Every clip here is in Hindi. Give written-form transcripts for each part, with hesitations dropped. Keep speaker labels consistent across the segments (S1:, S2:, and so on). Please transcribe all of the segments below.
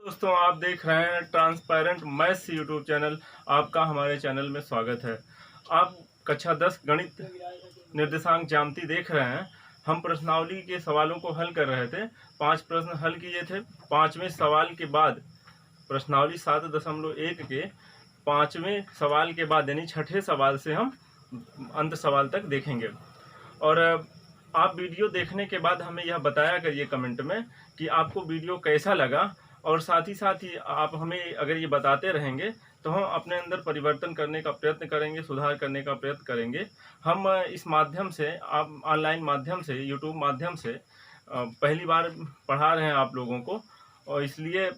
S1: दोस्तों, आप देख रहे हैं ट्रांसपेरेंट मैथ्स यूट्यूब चैनल। आपका हमारे चैनल में स्वागत है। आप कक्षा 10 गणित निर्देशांक ज्यामिति देख रहे हैं। हम प्रश्नावली के सवालों को हल कर रहे थे। 5 प्रश्न हल किए थे। 5वें सवाल के बाद प्रश्नावली 7.1 के 5वें सवाल के बाद यानी 6ठे सवाल से हम अंत सवाल तक देखेंगे। और आप वीडियो देखने के बाद हमें यह बताया करिए कमेंट में कि आपको वीडियो कैसा लगा, और साथ ही आप हमें अगर ये बताते रहेंगे तो हम अपने अंदर परिवर्तन करने का प्रयत्न करेंगे, सुधार करने का प्रयत्न करेंगे। हम इस माध्यम से, आप ऑनलाइन माध्यम से, यूट्यूब माध्यम से पहली बार पढ़ा रहे हैं आप लोगों को, और इसलिए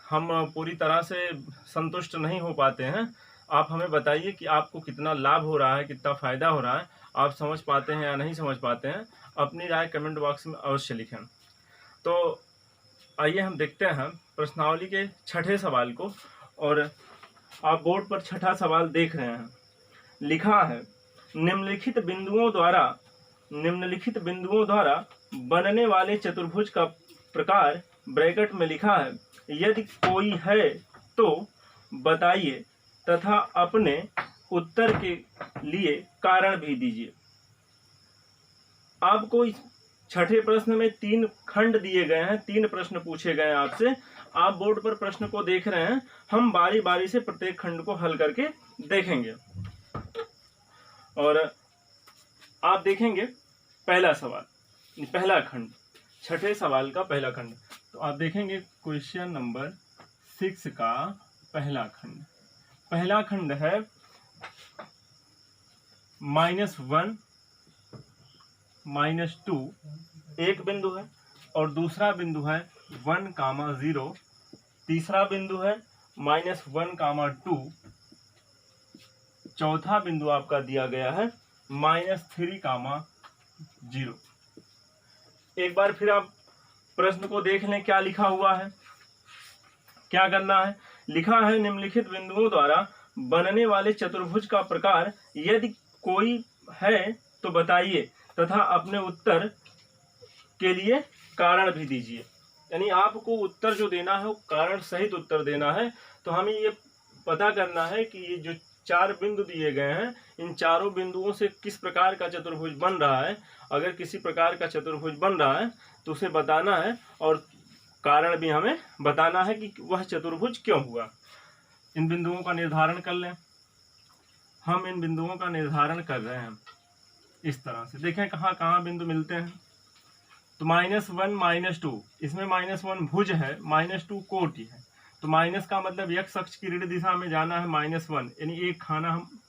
S1: हम पूरी तरह से संतुष्ट नहीं हो पाते हैं। आप हमें बताइए कि आपको कितना लाभ हो रहा है, कितना फ़ायदा हो रहा है, आप समझ पाते हैं या नहीं समझ पाते हैं। अपनी राय कमेंट बॉक्स में अवश्य लिखें। तो आइए हम देखते हैं प्रश्नावली के 6ठे सवाल को। और आप बोर्ड पर 6ठा सवाल देख रहे हैं। लिखा है, निम्नलिखित बिंदुओं द्वारा बनने वाले चतुर्भुज का प्रकार ब्रैकेट में लिखा है, यदि कोई है तो बताइए तथा अपने उत्तर के लिए कारण भी दीजिए। आपको 6ठे प्रश्न में 3 खंड दिए गए हैं, 3 प्रश्न पूछे गए हैं आपसे। आप बोर्ड पर प्रश्न को देख रहे हैं। हम बारी बारी से प्रत्येक खंड को हल करके देखेंगे। और आप देखेंगे पहला सवाल, पहला खंड, 6ठे सवाल का पहला खंड। तो आप देखेंगे क्वेश्चन नंबर 6 का पहला खंड। पहला खंड है -1 -2 एक बिंदु है, और दूसरा बिंदु है 1, 0। तीसरा बिंदु है -1, 2। चौथा बिंदु आपका दिया गया है -3, 0। एक बार फिर आप प्रश्न को देख लें, क्या लिखा हुआ है, क्या करना है। लिखा है, निम्नलिखित बिंदुओं द्वारा बनने वाले चतुर्भुज का प्रकार यदि कोई है तो बताइए तथा अपने उत्तर के लिए कारण भी दीजिए। यानी आपको उत्तर जो देना है वो कारण सहित उत्तर देना है। तो हमें ये पता करना है कि ये जो 4 बिंदु दिए गए हैं, इन चारों बिंदुओं से किस प्रकार का चतुर्भुज बन रहा है। अगर किसी प्रकार का चतुर्भुज बन रहा है तो उसे बताना है, और कारण भी हमें बताना है कि वह चतुर्भुज क्यों हुआ। इन बिंदुओं का निर्धारण कर लें। हम इन बिंदुओं का निर्धारण कर रहे हैं इस तरह से। देखें कहाँ कहाँ बिंदु मिलते हैं। तो -1 -2, इसमें -1 भुज है, -2 कोटि है। तो माइनस का मतलब x अक्ष की ऋण दिशा में जाना है -1, यानी एक खाना हम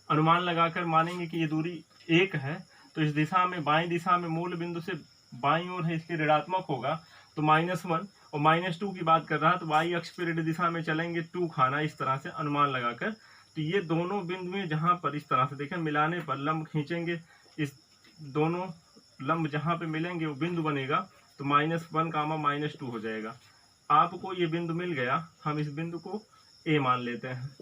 S1: अनुमान लगाकर मानेंगे कि ये दूरी 1 है। तो इस दिशा में, बाईं दिशा में, मूल बिंदु से बाईं ओर है, इसके ऋणात्मक होगा। तो -1 और -2 की बात कर रहा है, तो y अक्ष पर ऋण दिशा में चलेंगे 2 खाना, इस तरह से अनुमान लगाकर। तो ये दोनों बिंदुएं जहां पर इस तरह से देखें मिलाने पर लंब खींचेंगे, इस दोनों लंब जहां पे मिलेंगे वो बिंदु बनेगा। तो -1, -2 हो जाएगा। आपको ये बिंदु मिल गया, हम इस बिंदु को A मान लेते हैं।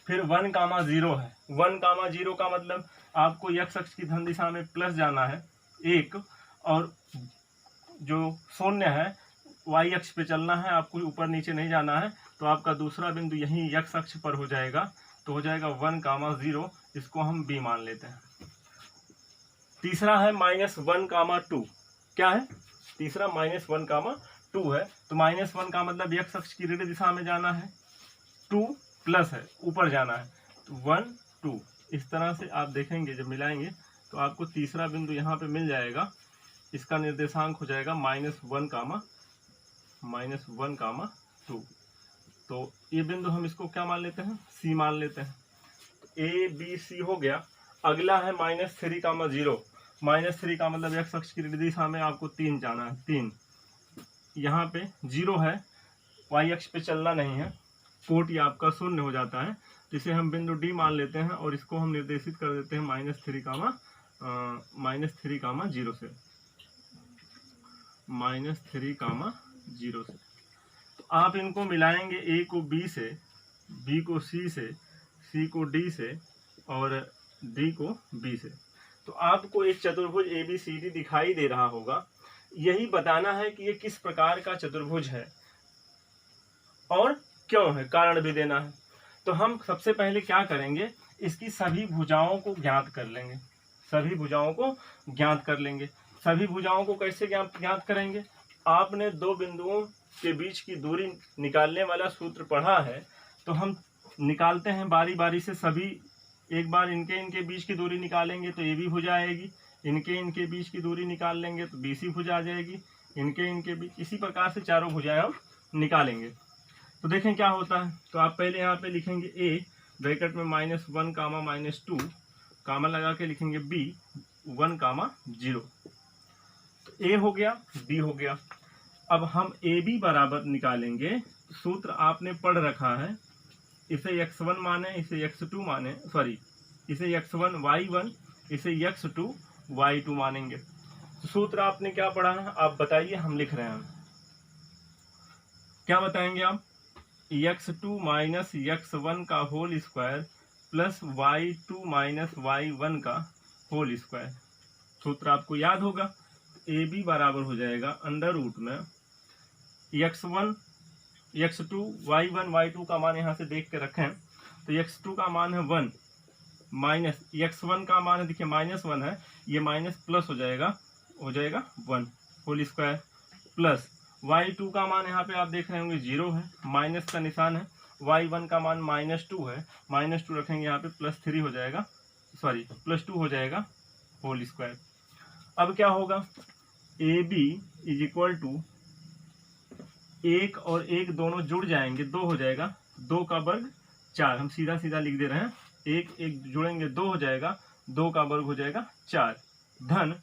S1: फिर 1, 0 है। 1, 0 का मतलब आपको x अक्ष की धन दिशा में प्लस जाना है 1, और जो 0 है y अक्ष पे चलना है, आपको ऊपर नीचे नहीं जाना है। तो आपका दूसरा बिंदु यहीं x अक्ष पर हो जाएगा। तो हो जाएगा 1, 0, इसको हम B मान लेते हैं। तीसरा है -1, 2। क्या है तीसरा? -1, 2 है। तो -1 का मतलब x अक्ष की ऋण दिशा में जाना है, 2 प्लस है, ऊपर जाना है। तो 1, 2 इस तरह से आप देखेंगे, जब मिलाएंगे तो आपको तीसरा बिंदु यहाँ पे मिल जाएगा। इसका निर्देशांक हो जाएगा -1, 2। तो ये बिंदु हम इसको क्या मान लेते हैं? C मान लेते हैं। A B C हो गया। अगला है -3, 0। -3 का मतलब x अक्ष की ऋण दिशा में आपको 3 जाना है, 3। यहाँ पे 0 है, y अक्ष पे चलना नहीं है, कोटि आपका 0 हो जाता है। तो इसे हम बिंदु D मान लेते हैं, और इसको हम निर्देशित कर देते हैं -3, 0 से। -3, 0 से। तो आप इनको मिलाएंगे, A को B से, B को C से, C को D से, और D को B से। तो आपको एक चतुर्भुज ABCD दिखाई दे रहा होगा। यही बताना है कि ये किस प्रकार का चतुर्भुज है। और क्यों है, कारण भी देना है। तो हम सबसे पहले क्या करेंगे, इसकी सभी भुजाओं को ज्ञात कर लेंगे। सभी भुजाओं को ज्ञात कर लेंगे। सभी भुजाओं को कैसे ज्ञात करेंगे, आपने दो बिंदुओं के बीच की दूरी निकालने वाला सूत्र पढ़ा है, तो हम निकालते हैं बारी बारी से सभी। एक बार इनके बीच की दूरी निकालेंगे तो ए बी भुजा आएगी, इनके बीच की दूरी निकाल लेंगे तो बी सी भुजा आ जाएगी, इनके बीच, इसी प्रकार से चारों भुजाएं हम निकालेंगे। तो देखें क्या होता है। तो आप पहले यहाँ पे लिखेंगे ए ब्रैकेट में -1 कामा -2 कामा लगा के लिखेंगे बी 1 कामा 0। तो ए हो गया, बी हो गया। अब हम ए बी बराबर निकालेंगे। सूत्र आपने पढ़ रखा है, इसे x1 माने, इसे x2 माने, सॉरी इसे x1 y1, इसे x2 y2 मानेंगे। तो सूत्र आपने क्या पढ़ा है आप बताइए, हम लिख रहे हैं। क्या बताएंगे आप, x2 माइनस x1 का whole square plus y2 minus y1 का होल स्क्वायर। सूत्र आपको याद होगा। ए बी बराबर हो जाएगा अंडर रूट में x1 x2 y1 y2 का मान यहाँ से देख के रखें, तो x2 का मान है 1 माइनस x1 का मान है, देखिए -1 है, ये माइनस प्लस हो जाएगा 1 होल स्क्वायर, प्लस y2 का मान यहाँ पे आप देख रहे होंगे 0 है, माइनस का निशान है, y1 का मान -2 है, -2 रखेंगे यहाँ पे +3 हो जाएगा, सॉरी +2 हो जाएगा होल स्क्वायर। अब क्या होगा, A B is equal to 1 और 1 दोनों जुड़ जाएंगे, 2 हो जाएगा, 2 का वर्ग 4, हम सीधा सीधा लिख दे रहे हैं, 1 1 जुड़ेंगे 2 हो जाएगा, 2 का वर्ग हो जाएगा 4, धन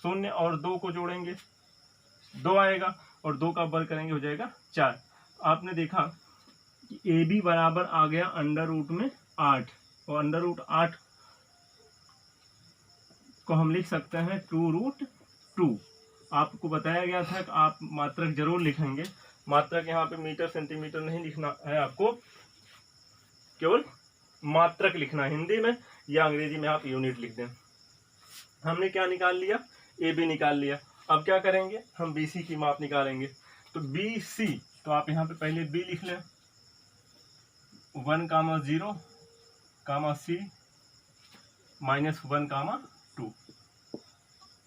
S1: 0 और 2 को जोड़ेंगे 2 आएगा और 2 का वर्ग करेंगे हो जाएगा 4। आपने देखा कि ए बी बराबर आ गया अंडर रूट में 8, और अंडर रूट 8 को हम लिख सकते हैं 2√2। आपको बताया गया था कि आप मात्रक जरूर लिखेंगे, मात्रक यहाँ पे मीटर सेंटीमीटर नहीं लिखना है आपको, केवल मात्रक लिखना, हिंदी में या अंग्रेजी में आप यूनिट लिख दें। हमने क्या निकाल लिया, ए बी निकाल लिया। अब क्या करेंगे, हम बी सी की माप निकालेंगे। तो बी सी, तो आप यहाँ पे पहले बी लिख लें, 1 कामा 0 कामा सी -1 2।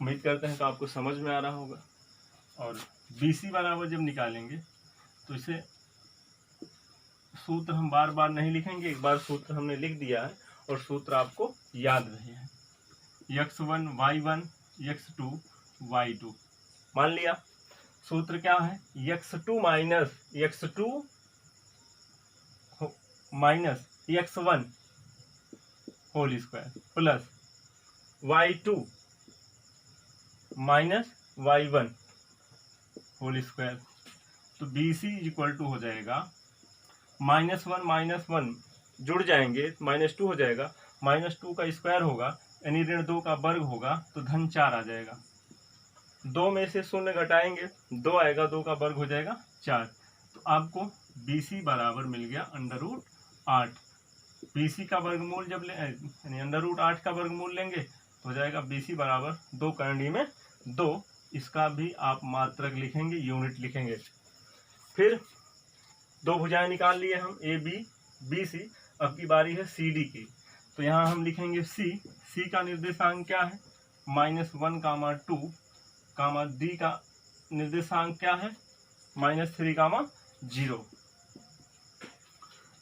S1: उम्मीद करते हैं कि आपको समझ में आ रहा होगा। और बी सी बराबर जब निकालेंगे तो इसे सूत्र हम बार बार नहीं लिखेंगे, एक बार सूत्र हमने लिख दिया है और सूत्र आपको याद रहे हैं, x1 y1 x2 y2। मान लिया सूत्र क्या है, x2 minus x1 whole square plus y2 minus y1 whole square. तो बी सी इक्वल टू हो जाएगा -1 जुड़ जाएंगे, -2 हो जाएगा, -2 का स्क्वायर होगा यानी ऋण 2 का वर्ग होगा, तो धन 4 आ जाएगा। 2 में से 0 घटाएंगे 2 आएगा, 2 का वर्ग हो जाएगा 4। तो आपको बी सी बराबर मिल गया अंडर रूट 8। बी सी का वर्गमूल जब यानी अंडर रूट 8 का वर्गमूल लेंगे तो हो जाएगा बी सी बराबर 2 करंडी में 2। इसका भी आप मात्रक लिखेंगे, यूनिट लिखेंगे। फिर 2 भुजाएं निकाल लिए हम, ए बी बी सी। अब की बारी है सी डी की। तो यहाँ हम लिखेंगे सी का निर्देशांक क्या है, -1 कामा 2 कामा डी का निर्देशांक क्या है, -3 कामा 0।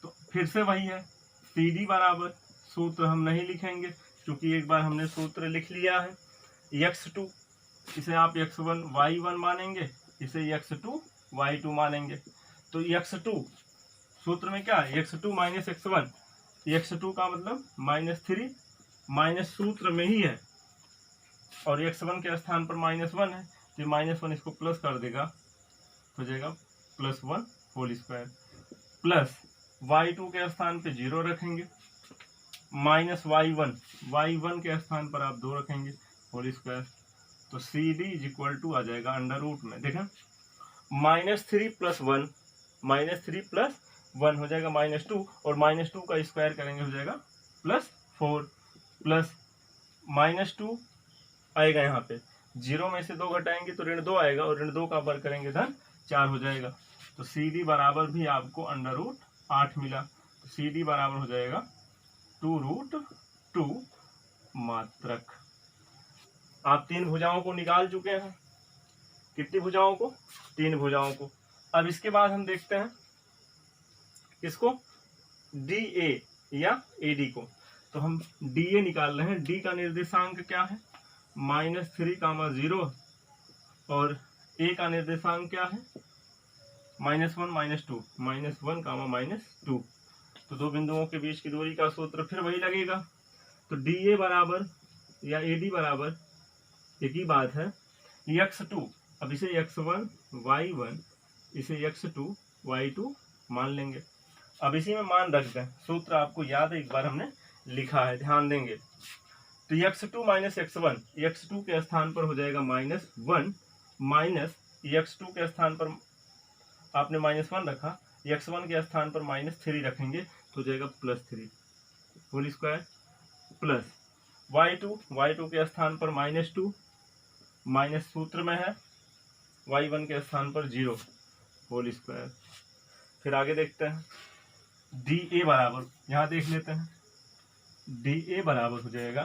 S1: तो फिर से वही है, सी डी बराबर, सूत्र हम नहीं लिखेंगे क्योंकि एक बार हमने सूत्र लिख लिया है, x2 इसे आप x1 y1 मानेंगे, इसे x2 y2 मानेंगे। तो x2 सूत्र में क्या है, x2 माइनस x1, x2 का मतलब -3 माइनस सूत्र में ही है और x1 के स्थान पर -1 है, तो -1 इसको प्लस कर देगा, हो जाएगा +1 होल स्क्वायर, प्लस y2 के स्थान पे 0 रखेंगे, माइनस y1 के स्थान पर आप 2 रखेंगे होल स्क्वायर। तो C D is equal to आ जाएगा अंडर रूट में, देखें -3 + 1 हो जाएगा -2 और -2 का स्क्वायर करेंगे हो जाएगा +4 प्लस -2 आएगा, यहाँ पे 0 में से 2 घटाएंगे तो ऋण 2 आएगा और ऋण 2 का वर्ग करेंगे धन 4 हो जाएगा। तो सी डी बराबर भी आपको √8 मिला। तो सी डी बराबर हो जाएगा 2√2 मात्रक। आप 3 भुजाओं को निकाल चुके हैं। कितनी भुजाओं को? 3 भुजाओं को। अब इसके बाद हम देखते हैं किसको? डी ए या ए डी को। तो हम डी ए निकाल रहे हैं। डी का निर्देशांक क्या है? -3, 0 और ए का निर्देशांक क्या है? -1, -2, -1, -2। तो दो बिंदुओं के बीच की दूरी का सूत्र फिर वही लगेगा। तो डी ए बराबर या ए डी बराबर एक ही बात है x2। अब इसे x1 y1 इसे x2 y2 मान लेंगे। अब इसी में मान रख दें। सूत्र आपको याद है, एक बार हमने लिखा है, ध्यान देंगे। तो x2 - x1, x2 के स्थान पर हो जाएगा -1 माइनस x2 के स्थान पर आपने -1 रखा, x1 के स्थान पर -3 रखेंगे तो हो जाएगा +3 होल स्क्वायर प्लस y2 के स्थान पर -2 माइनस सूत्र में है y1 के स्थान पर 0 होल स्क्वायर। फिर आगे देखते हैं डी ए बराबर, यहाँ देख लेते हैं डी ए बराबर हो जाएगा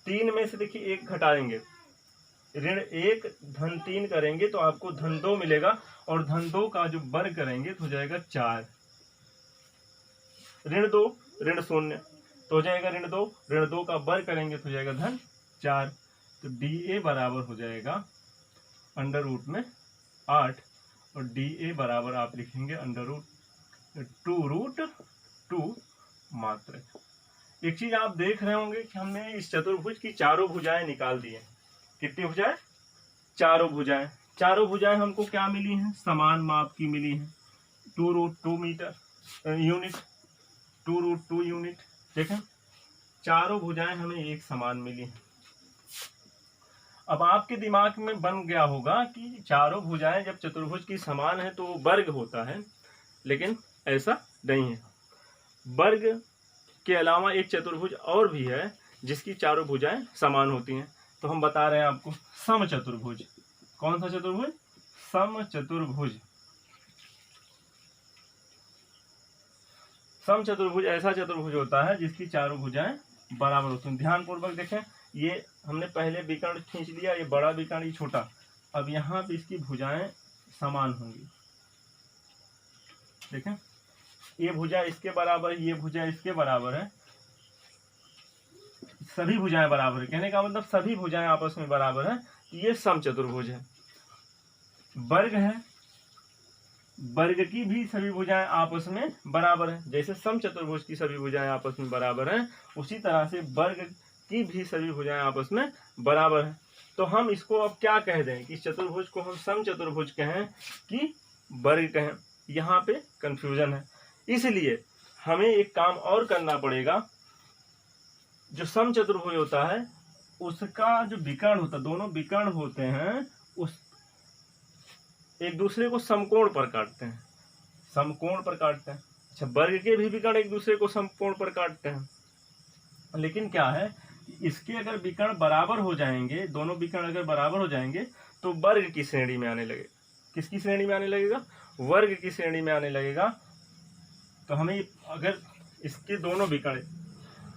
S1: 3 में से देखिए 1 घटाएंगे, ऋण 1 धन 3 करेंगे तो आपको धन 2 मिलेगा और धन 2 का जो वर्ग करेंगे तो हो जाएगा 4। ऋण 2 ऋण 0 तो हो जाएगा ऋण 2 का वर्ग करेंगे तो हो जाएगा धन 4। तो डी ए बराबर हो जाएगा √8 और डी ए बराबर आप लिखेंगे √2 मात्रक। एक चीज आप देख रहे होंगे कि हमने इस चतुर्भुज की चारों भुजाएं निकाल दी हैं। कितनी भुजाएं? चारों भुजाएं। चारों भुजाएं हमको क्या मिली हैं? समान माप की मिली हैं। 2√2 यूनिट, 2√2 यूनिट। देखें, चारों भुजाएं हमें एक समान मिली हैं। अब आपके दिमाग में बन गया होगा कि चारों भुजाएं जब चतुर्भुज की समान है तो वर्ग होता है, लेकिन ऐसा नहीं है। वर्ग के अलावा एक चतुर्भुज और भी है जिसकी चारों भुजाएं समान होती हैं। तो हम बता रहे हैं आपको समचतुर्भुज। कौन सा चतुर्भुज? समचतुर्भुज। समचतुर्भुज ऐसा चतुर्भुज होता है जिसकी चारों भुजाएं बराबर होती हैं। ध्यानपूर्वक देखें, ये हमने पहले विकर्ण खींच लिया, ये बड़ा विकर्ण, ये छोटा। अब यहाँ पे इसकी भुजाएं समान होंगी। देखें, ये भुजा इसके बराबर है, ये भुजा इसके बराबर है, सभी भुजाएं बराबर है। कहने का मतलब सभी भुजाएं आपस में बराबर है। ये समचतुर्भुज है। वर्ग है, वर्ग की भी सभी भुजाएं आपस में बराबर है। जैसे समचतुर्भुज की सभी भुजाएं आपस में बराबर हैं, उसी तरह से वर्ग की भी सभी भुजाएं आपस में बराबर है। तो हम इसको अब क्या कह दें कि चतुर्भुज को हम समचतुर्भुज कहें कि वर्ग कहें? यहाँ पे कंफ्यूजन है। इसलिए हमें एक काम और करना पड़ेगा। जो समचतुर्भुज होता है उसका जो विकर्ण होता है, दोनों विकर्ण होते हैं, उस एक दूसरे को समकोण पर काटते हैं। समकोण पर काटते हैं। अच्छा, वर्ग के भी विकर्ण एक दूसरे को समकोण पर काटते हैं। लेकिन क्या है, इसके अगर विकर्ण बराबर हो जाएंगे, दोनों विकर्ण अगर बराबर हो जाएंगे तो वर्ग की श्रेणी में आने लगेगा। किसकी श्रेणी में आने लगेगा? वर्ग की श्रेणी में आने लगेगा। तो हमें अगर इसके दोनों विकर्ण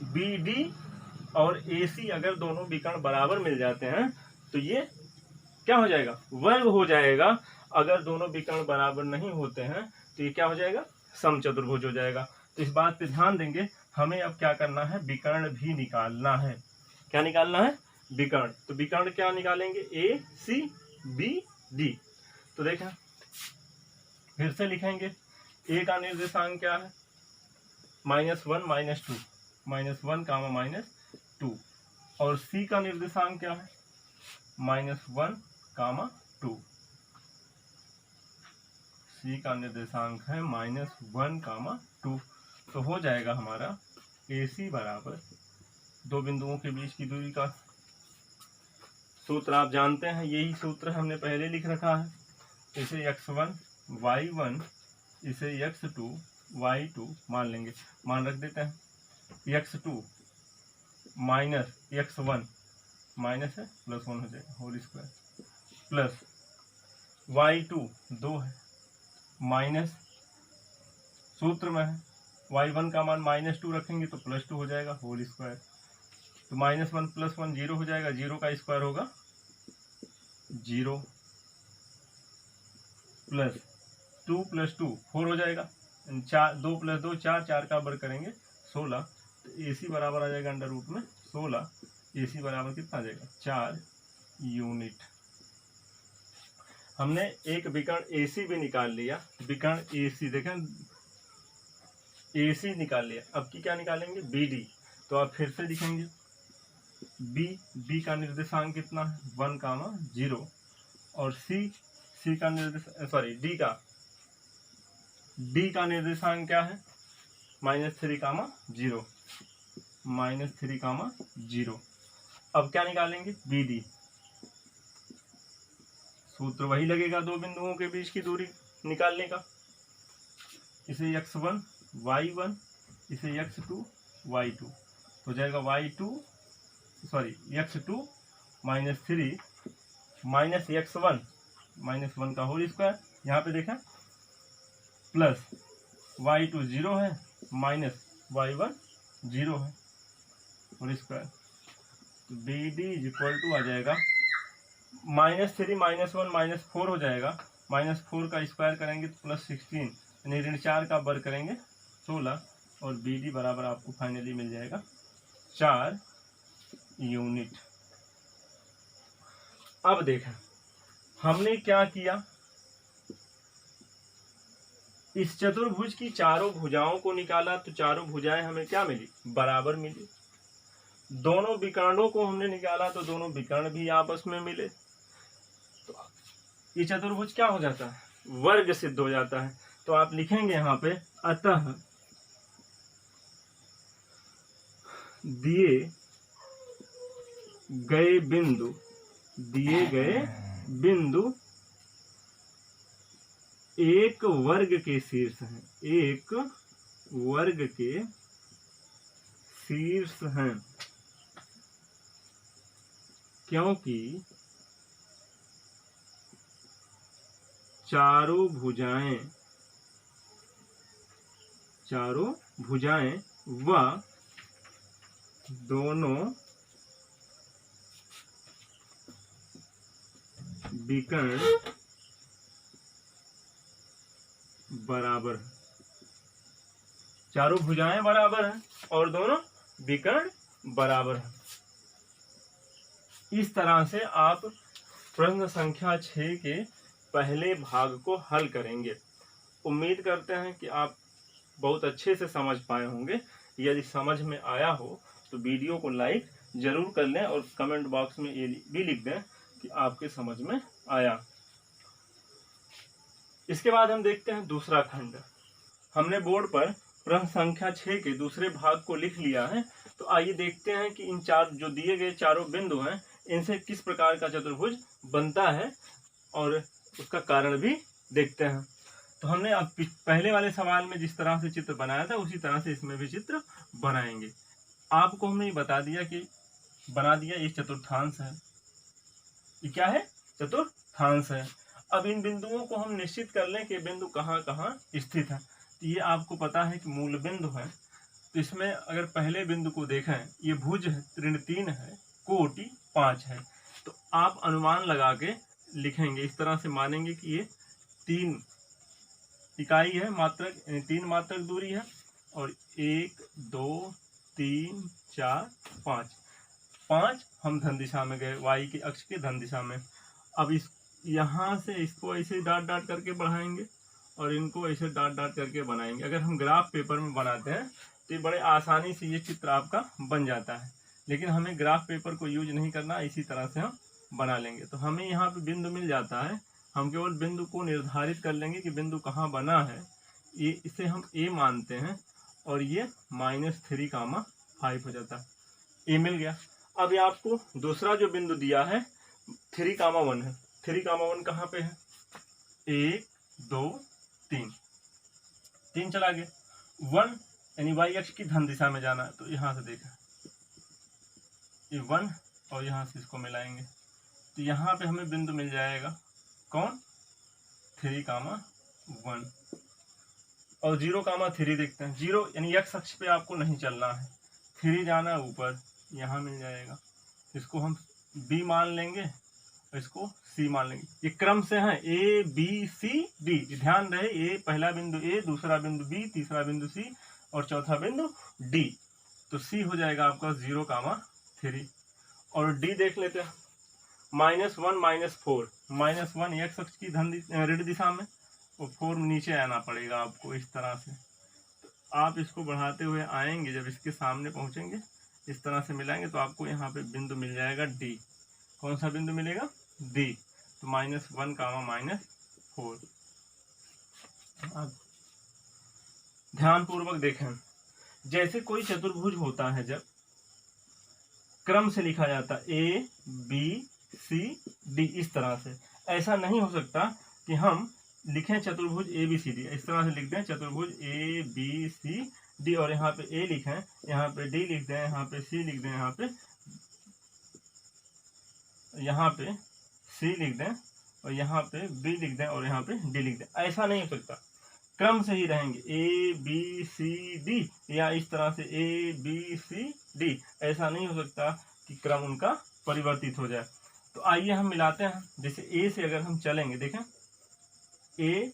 S1: बी डी और ए सी अगर दोनों विकर्ण बराबर मिल जाते हैं तो ये क्या हो जाएगा? वर्ग हो जाएगा। अगर दोनों विकर्ण बराबर नहीं होते हैं तो ये क्या हो जाएगा? समचतुर्भुज हो जाएगा। तो इस बात पे ध्यान देंगे। हमें अब क्या करना है? विकर्ण भी निकालना है। क्या निकालना है? विकर्ण। तो विकर्ण क्या निकालेंगे? ए सी बी डी। तो देखें, फिर से लिखेंगे। ए का निर्देशांक क्या है? -1 -2, -1, -2। और सी का निर्देशांक क्या है? -1, 2। सी का निर्देशांक है -1, 2। तो हो जाएगा हमारा ए सी बराबर, दो बिंदुओं के बीच की दूरी का सूत्र आप जानते हैं, यही सूत्र हमने पहले लिख रखा है। इसे x1 y1 इसे x2 y2 मान लेंगे। मान रख देते हैं। x2 माइनस x1 माइनस है +1 हो जाएगा होल स्क्वायर प्लस y2 2 है माइनस, सूत्र में है y1 का मान -2 रखेंगे तो +2 हो जाएगा होल स्क्वायर। तो -1 + 1 0 हो जाएगा, 0 का स्क्वायर होगा 0 प्लस 2 + 2 4 हो जाएगा, 2 + 2 4, 4 का वर्ग करेंगे 16। तो AC बराबर आ जाएगा अंडर रूट में 16। AC बराबर कितना आ जाएगा 4 यूनिट। हमने एक विकर्ण AC भी निकाल लिया, विकर्ण AC देखें AC निकाल लिया। अब की क्या निकालेंगे BD। तो आप फिर से लिखेंगे B का निर्देशांक कितना है 1, 0 और C का D का निर्देशांक क्या है -3, 0 -3, 0। अब क्या निकालेंगे BD। सूत्र वही लगेगा दो बिंदुओं के बीच की दूरी निकालने का। इसे x1 y1, इसे x2 y2 हो जाएगा x2 -3 -x1 का होल स्क्वायर, यहाँ पे देखें प्लस y2 0 है माइनस y1 0 है होल स्क्वायर। तो BD = आ जाएगा -3 -1 -4 हो जाएगा, -4 का स्क्वायर करेंगे तो +16 यानी ऋण 4 का वर्ग करेंगे 16 और BD बराबर आपको फाइनली मिल जाएगा 4 यूनिट। अब देखें हमने क्या किया, इस चतुर्भुज की चारों भुजाओं को निकाला तो चारों भुजाएं हमें क्या मिली बराबर मिली। दोनों विकर्णों को हमने निकाला तो दोनों विकर्ण भी आपस में मिले, तो ये चतुर्भुज क्या हो जाता है वर्ग सिद्ध हो जाता है। तो आप लिखेंगे यहाँ पे अतः दिए गए बिंदु एक वर्ग के शीर्ष हैं, एक वर्ग के शीर्ष हैं, क्योंकि चारों भुजाएं व दोनों विकर्ण बराबर है। चारों भुजाएं बराबर हैं और दोनों विकर्ण बराबर हैं। इस तरह से आप प्रश्न संख्या 6 के पहले भाग को हल करेंगे। उम्मीद करते हैं कि आप बहुत अच्छे से समझ पाए होंगे। यदि समझ में आया हो तो वीडियो को लाइक जरूर कर लें और कमेंट बॉक्स में ये भी लिख दें कि आपके समझ में आया। इसके बाद हम देखते हैं दूसरा खंड। हमने बोर्ड पर प्रश्न संख्या 6 के दूसरे भाग को लिख लिया है। तो आइए देखते हैं कि इन चार जो दिए गए चारों बिंदु हैं इनसे किस प्रकार का चतुर्भुज बनता है और उसका कारण भी देखते हैं। तो हमने अब पहले वाले सवाल में जिस तरह से चित्र बनाया था उसी तरह से इसमें भी चित्र बनाएंगे। आपको हमने बता दिया कि बना दिया ये चतुर्थांश है, ये क्या है चतुर्थांश है। अब इन बिंदुओं को हम निश्चित कर लें कि बिंदु कहाँ कहाँ स्थित है। तो ये आपको पता है कि मूल बिंदु है। तो इसमें अगर पहले बिंदु को देखें, ये भुज है ऋण 3 है, कोटि 5 है। तो आप अनुमान लगा के लिखेंगे, इस तरह से मानेंगे कि ये 3 इकाई है, मात्रक 3 मात्रक दूरी है और 1 2 3 4 5 हम धन दिशा में गए, वाई के अक्ष के धन दिशा में। अब इस यहाँ से इसको ऐसे डाट डाट करके बढ़ाएंगे और इनको ऐसे डाट डाट करके बनाएंगे। अगर हम ग्राफ पेपर में बनाते हैं तो ये बड़े आसानी से ये चित्र आपका बन जाता है, लेकिन हमें ग्राफ पेपर को यूज नहीं करना, इसी तरह से हम बना लेंगे। तो हमें यहाँ पे बिंदु मिल जाता है, हम केवल बिंदु को निर्धारित कर लेंगे कि बिंदु कहाँ बना है। ये इसे हम A मानते हैं और ये -3, 5 हो जाता है, A मिल गया। अब ये आपको दूसरा जो बिंदु दिया है 3, 1 है। 3, 1 कहाँ पे है 1 2 3 चला गया। 1 यानी वाई अक्ष की धन दिशा में जाना है, तो यहाँ से देखा ये 1 और यहाँ से इसको मिलाएंगे तो यहाँ पे हमें बिंदु मिल जाएगा कौन 3, 1 और 0,3 देखते हैं। 0 यानी x अक्ष पे आपको नहीं चलना है, 3 जाना है ऊपर, यहाँ मिल जाएगा। इसको हम b मान लेंगे, इसको c मान लेंगे। ये क्रम से है a b c d, ध्यान रहे a पहला बिंदु a, दूसरा बिंदु b, तीसरा बिंदु c और चौथा बिंदु d। तो c हो जाएगा आपका 0,3 और d देख लेते हैं। -1 -4, -1 x अक्ष की ऋण दिशा में और 4 नीचे आना पड़ेगा आपको इस तरह से। तो आप इसको बढ़ाते हुए आएंगे, जब इसके सामने पहुंचेंगे इस तरह से मिलाएंगे तो आपको यहाँ पे बिंदु मिल जाएगा d। कौन सा बिंदु मिलेगा? d। तो -1, -4। अब ध्यान पूर्वक देखें, जैसे कोई चतुर्भुज होता है, जब क्रम से लिखा जाता है a b c d इस तरह से, ऐसा नहीं हो सकता कि हम लिखें चतुर्भुज ए बी सी डी, इस तरह से लिख दें चतुर्भुज ए बी सी डी और यहाँ पे ए लिखें, यहाँ पे डी लिख दें, यहाँ पे सी लिख दें, यहाँ पे सी लिख दें और यहाँ पे बी लिख दें और यहाँ पे डी लिख दें। ऐसा नहीं हो सकता, क्रम से ही रहेंगे ए बी सी डी, या इस तरह से ए बी सी डी। ऐसा नहीं हो सकता कि क्रम उनका परिवर्तित हो जाए। तो आइए हम मिलाते हैं। जैसे ए से अगर हम चलेंगे, देखें ए,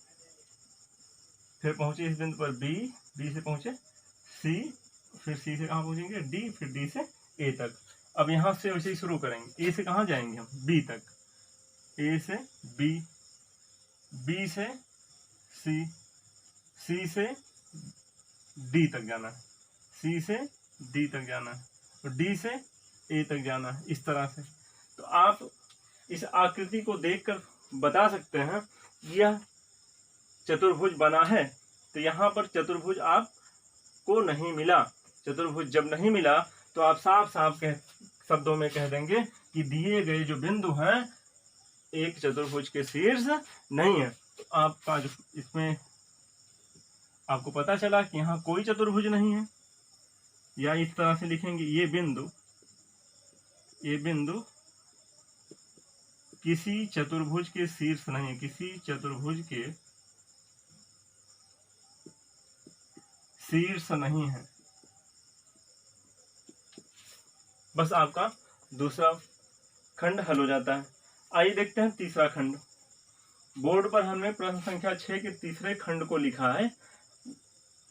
S1: फिर पहुंचे इस बिंदु पर बी, बी से पहुंचे सी, फिर सी से कहाँ पहुंचेंगे डी, फिर डी से ए तक। अब यहाँ से वैसे ही शुरू करेंगे, ए से कहाँ जाएंगे हम? बी तक, ए से बी, बी से सी, सी से डी तक जाना है, सी से डी तक जाना है और डी से ए तक जाना है, इस तरह से। तो आप इस आकृति को देखकर बता सकते हैं यह चतुर्भुज बना है। तो यहाँ पर चतुर्भुज आपको नहीं मिला। चतुर्भुज जब नहीं मिला तो आप साफ साफ शब्दों में कह देंगे कि दिए गए जो बिंदु हैं एक चतुर्भुज के शीर्ष नहीं है। तो आपका जो इसमें आपको पता चला कि यहाँ कोई चतुर्भुज नहीं है, या इस तरह से लिखेंगे ये बिंदु किसी चतुर्भुज के शीर्ष नहीं है, किसी चतुर्भुज के शीर्ष नहीं है। बस आपका दूसरा खंड हल हो जाता है। आइए देखते हैं तीसरा खंड। बोर्ड पर हमने प्रश्न संख्या 6 के तीसरे खंड को लिखा है।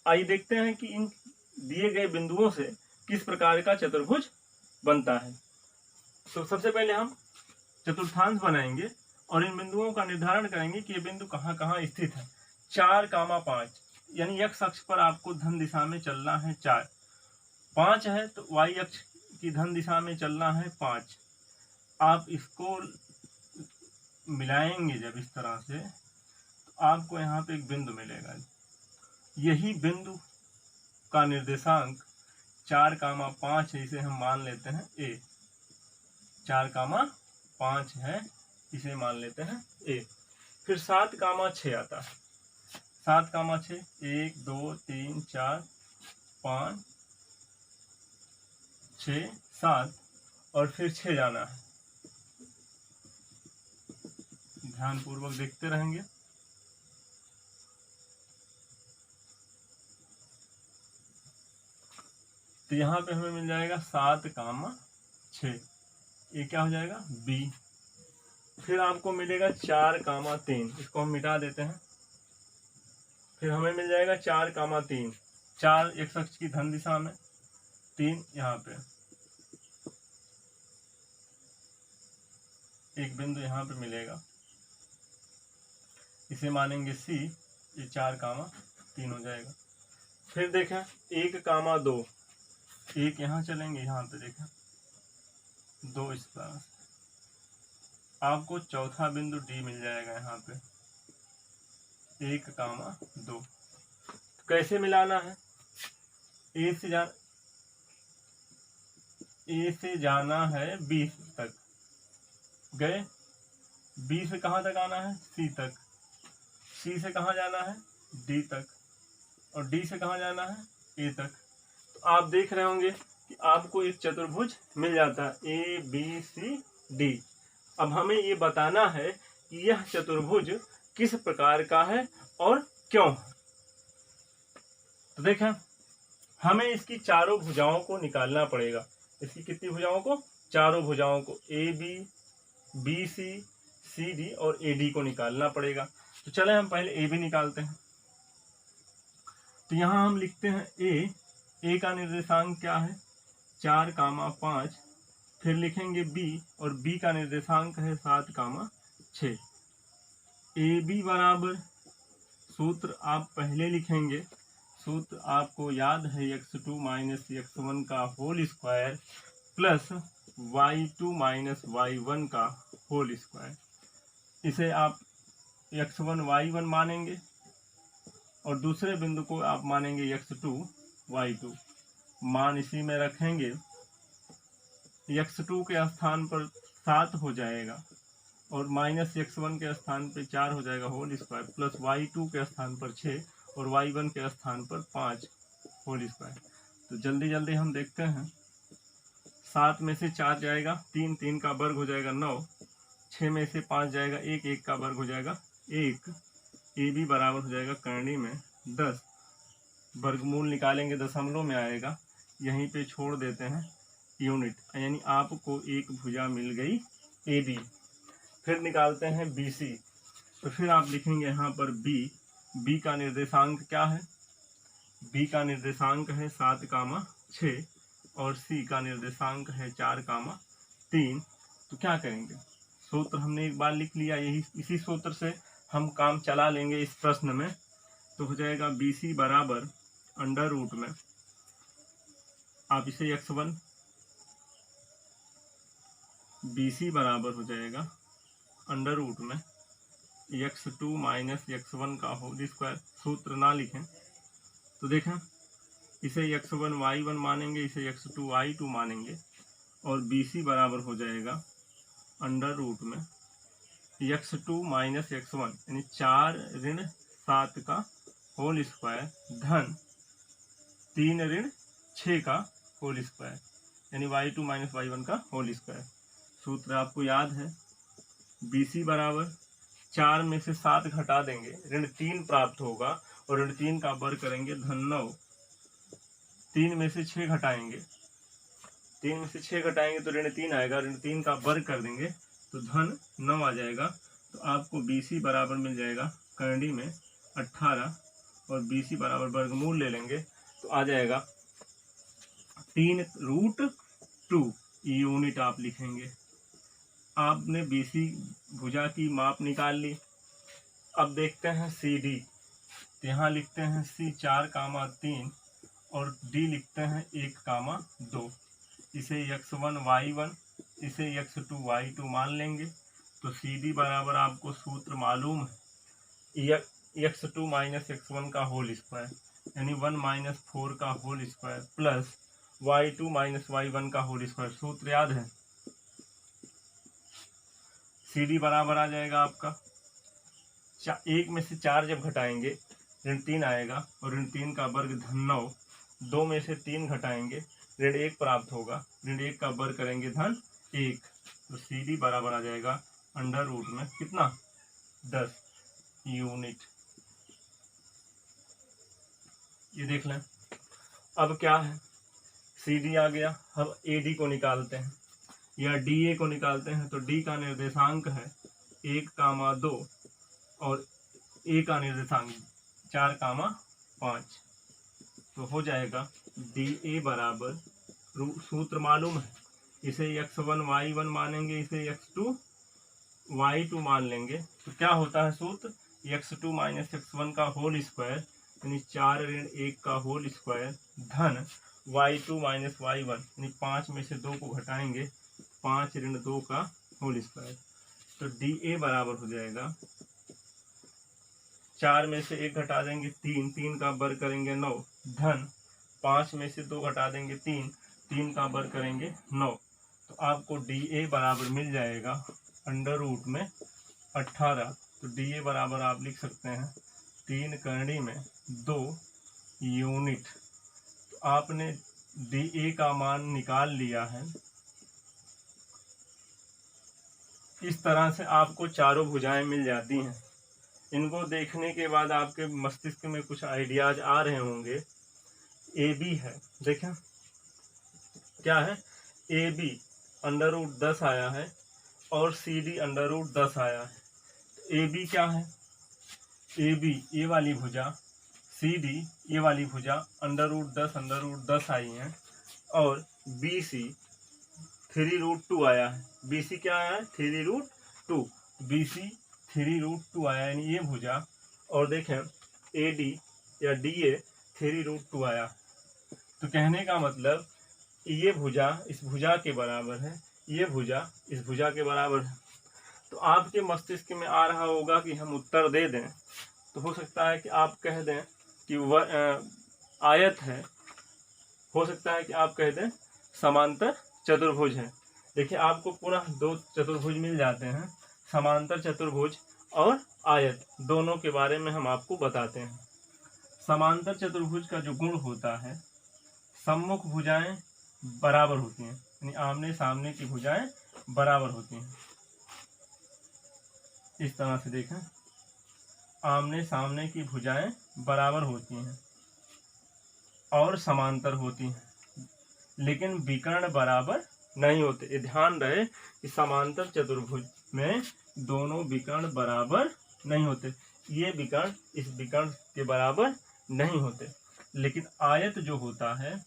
S1: आइए देखते हैं कि इन दिए गए बिंदुओं से किस प्रकार का चतुर्भुज बनता है। तो सबसे पहले हम चतुर्थांश बनाएंगे और इन बिंदुओं का निर्धारण करेंगे कि ये बिंदु कहाँ कहाँ स्थित है। 4,5 यानी x अक्ष पर आपको धन दिशा में चलना है 4, 5 है तो y अक्ष की धन दिशा में चलना है 5। आप इसको मिलाएंगे जब इस तरह से तो आपको यहाँ पे एक बिंदु मिलेगा। यही बिंदु का निर्देशांक 4,5 है, इसे हम मान लेते हैं a। 4,5 है, इसे मान लेते हैं a। फिर 7,6 आता है। 7,6 1 2 3 4 5 6 7 और फिर 6 जाना है। ध्यान पूर्वक देखते रहेंगे। तो यहाँ पे हमें मिल जाएगा 7,6, ये क्या हो जाएगा b। फिर आपको मिलेगा 4,3, इसको हम मिटा देते हैं। फिर हमें मिल जाएगा 4,3, 4 x अक्ष की धन दिशा में, 3 यहाँ पे, एक बिंदु यहाँ पे मिलेगा, इसे मानेंगे c। ये 4,3 हो जाएगा। फिर देखें 1,2, 1 यहाँ चलेंगे, यहाँ पे देखें 2, इस तरह से आपको चौथा बिंदु d मिल जाएगा यहाँ पे 1,2। तो कैसे मिलाना है? ए से जाना है b तक, गए। b से कहाँ तक आना है? c तक। c से कहाँ जाना है? d तक। और d से कहाँ जाना है? a तक। तो आप देख रहे होंगे कि आपको एक चतुर्भुज मिल जाता है a b c d। अब हमें ये बताना है कि यह चतुर्भुज किस प्रकार का है और क्यों है। तो देखें, हमें इसकी चारों भुजाओं को निकालना पड़ेगा। इसकी कितनी भुजाओं को? चारों भुजाओं को, A B, B C, C D और ए डी को निकालना पड़ेगा। तो चले हम पहले ए बी निकालते हैं। तो यहाँ हम लिखते हैं ए का निर्देशांक क्या है? 4, 5। फिर लिखेंगे बी, और बी का निर्देशांक है 7, 6। ए बी बराबर, सूत्र आप पहले लिखेंगे, सूत्र आपको याद है, x2 माइनस x1 का whole square plus y2 minus y1 का होल स्क्वायर। इसे आप x1 y1 मानेंगे और दूसरे बिंदु को आप मानेंगे x2 y2। मान इसी में रखेंगे। x2 के स्थान पर 7 हो जाएगा और माइनस x1 के स्थान पर 4 हो जाएगा होल स्क्वायर, प्लस y2 के स्थान पर 6 और y1 के स्थान पर 5 होल स्क्वायर। तो जल्दी जल्दी हम देखते हैं। 7 में से 4 जाएगा 3, 3 का वर्ग हो जाएगा 9, 6 में से 5 जाएगा 1, 1 का वर्ग हो जाएगा 1। ए बी बराबर हो जाएगा करनी में 10। वर्गमूल निकालेंगे दशमलव में आएगा, यहीं पे छोड़ देते हैं यूनिट, यानी आपको एक भुजा मिल गई ए बी। फिर निकालते हैं बी सी। तो फिर आप लिखेंगे यहाँ पर बी का निर्देशांक क्या है? बी का निर्देशांक है 7, 6 और सी का निर्देशांक है 4, 3। तो क्या करेंगे? सूत्र हमने एक बार लिख लिया, यही इसी सूत्र से हम काम चला लेंगे इस प्रश्न में। तो हो जाएगा बी सी बराबर अंडर रूट में, आप इसे x1, बी सी बराबर हो जाएगा अंडर रूट में x2 माइनस x1 का होल स्क्वायर। सूत्र ना लिखें तो देखें, इसे x1 y1 मानेंगे, इसे x2 y2 मानेंगे और बी सी बराबर हो जाएगा अंडर रूट में x2 माइनस x1 यानी 4 ऋण 7 का होल स्क्वायर धन 3 ऋण 6 का होल स्क्वायर यानी y2 माइनस y1 का होल स्क्वायर। सूत्र आपको याद है, बी सी बराबर 4 में से 7 घटा देंगे, ऋण 3 प्राप्त होगा और ऋण 3 का वर्ग करेंगे धन 9। 3 में से 6 घटाएंगे, 3 में से 6 घटाएंगे तो ऋण 3 आएगा, ऋण 3 का वर्ग कर देंगे तो धन 9 आ जाएगा। तो आपको बी सी बराबर मिल जाएगा करनी में 18 और बी सी बराबर वर्गमूल ले लेंगे तो आ जाएगा 3√2 यूनिट आप लिखेंगे। आपने बी सी भुजा की माप निकाल ली। अब देखते हैं सी डी। तो यहाँ लिखते हैं सी 4, 3 और डी लिखते हैं 1, 2। इसे x1 y1, इसे x2 y2 मान लेंगे। तो सी डी बराबर आपको सूत्र मालूम है, x2 माइनस x1 का होल स्क्वायर यानी 1 माइनस 4 का whole square plus y2 minus y1 का होल स्क्वायर। सूत्र याद है, सी डी बराबर आ जाएगा आपका 1 में से 4 जब घटाएंगे ऋण 3 आएगा और ऋण 3 का वर्ग धन 9। 2 में से 3 घटाएंगे ऋण 1 प्राप्त होगा, ऋण 1 का वर्ग करेंगे धन 1। तो सी डी बराबर आ जाएगा अंडर रूट में कितना? 10 यूनिट। ये देख लें। अब क्या है, सी डी आ गया, हम ए डी को निकालते हैं या डी ए को निकालते हैं। तो डी का निर्देशांक है 1, 2 और ए का निर्देशांक 4, 5। तो हो जाएगा डी ए बराबर, सूत्र मालूम है, इसे x1 y1 मानेंगे, इसे x2 y2 मान लेंगे। तो क्या होता है सूत्र, x2 माइनस x1 का होल स्क्वायर यानी 4 ऋण 1 का होल स्क्वायर धन y2 माइनस y1 यानी 5 में से 2 को घटाएंगे 5 ऋण 2 का होल स्क्वायर। तो डी ए बराबर हो जाएगा 4 में से 1 घटा देंगे 3, 3 का वर्ग करेंगे 9 धन 5 में से 2 घटा देंगे 3, 3 का वर्ग करेंगे 9। तो आपको डी ए बराबर मिल जाएगा अंडर रूट में 18। तो डी ए बराबर आप लिख सकते हैं 3 करनी में 2 यूनिट। तो आपने डी ए का मान निकाल लिया है। इस तरह से आपको चारों भुजाएं मिल जाती हैं। इनको देखने के बाद आपके मस्तिष्क में कुछ आइडियाज आ रहे होंगे। ए बी है, देखें क्या है, ए बी √10 आया है और सी डी √10 आया है। ए बी क्या है, ए बी ये वाली भुजा, सी डी ये वाली भुजा √10 आई है, और बी सी 3√2 आया है। बी सी क्या आया है, 3√2, बी सी 3√2 आया, यानी ये भुजा, और देखें ए डी या डी ए 3√2 आया। तो कहने का मतलब ये भुजा इस भुजा के बराबर है, ये भुजा इस भुजा के बराबर है। तो आपके मस्तिष्क में आ रहा होगा कि हम उत्तर दे दें, तो हो सकता है कि आप कह दें कि वह आयत है, हो सकता है कि आप कह दें समांतर चतुर्भुज है। देखिए आपको पुनः दो चतुर्भुज मिल जाते हैं, समांतर चतुर्भुज और आयत, दोनों के बारे में हम आपको बताते हैं। समांतर चतुर्भुज का जो गुण होता है, सम्मुख भुजाएं बराबर होती हैं, यानी आमने सामने की भुजाएं बराबर होती हैं। इस तरह से देखें, आमने सामने की भुजाएं बराबर होती हैं और समांतर होती हैं, लेकिन विकर्ण बराबर नहीं होते। ये ध्यान रहे कि समांतर चतुर्भुज में दोनों विकर्ण बराबर नहीं होते, ये विकर्ण इस विकर्ण के बराबर नहीं होते। लेकिन आयत जो होता है,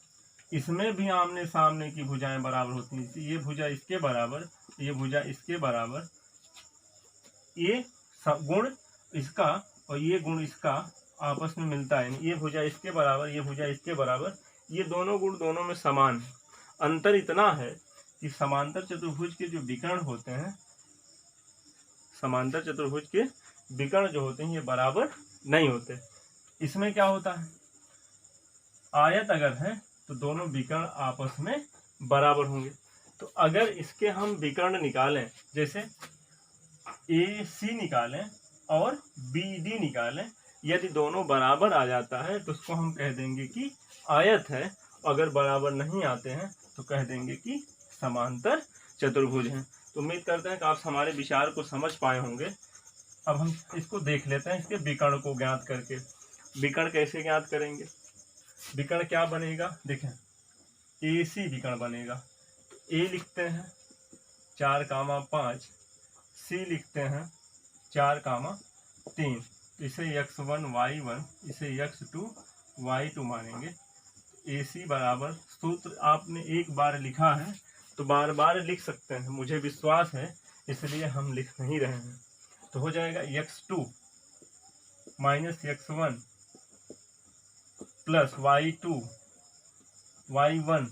S1: इसमें भी आमने सामने की भुजाएं बराबर होती हैं। ये भुजा इसके बराबर, ये भुजा इसके बराबर, ये गुण इसका और ये गुण इसका आपस में मिलता है, ये भुजा इसके बराबर, ये भुजा इसके बराबर, ये दोनों गुण दोनों में समान है। अंतर इतना है कि समांतर चतुर्भुज के जो विकर्ण होते हैं, समांतर चतुर्भुज के विकर्ण जो होते हैं ये बराबर नहीं होते। इसमें क्या होता है, आयत अगर है तो दोनों विकर्ण आपस में बराबर होंगे। तो अगर इसके हम विकर्ण निकालें, जैसे ए सी निकालें और बी डी निकालें, यदि दोनों बराबर आ जाता है तो उसको हम कह देंगे कि आयत है। अगर बराबर नहीं आते हैं तो कह देंगे कि समांतर चतुर्भुज हैं। तो उम्मीद करते हैं कि आप हमारे विचार को समझ पाए होंगे। अब हम इसको देख लेते हैं, इसके विकर्ण को ज्ञात करके। विकर्ण कैसे ज्ञात करेंगे, विकर्ण क्या बनेगा, देखें ए सी विकर्ण बनेगा। तो ए लिखते हैं 4,5, सी लिखते हैं 4,3, इसे x1 y1, इसे x2 y2 मानेंगे। ए सी बराबर, सूत्र आपने एक बार लिखा है तो बार बार लिख सकते हैं, मुझे विश्वास है, इसलिए हम लिख नहीं रहे हैं। तो हो जाएगा x2 minus x1 plus y2 y1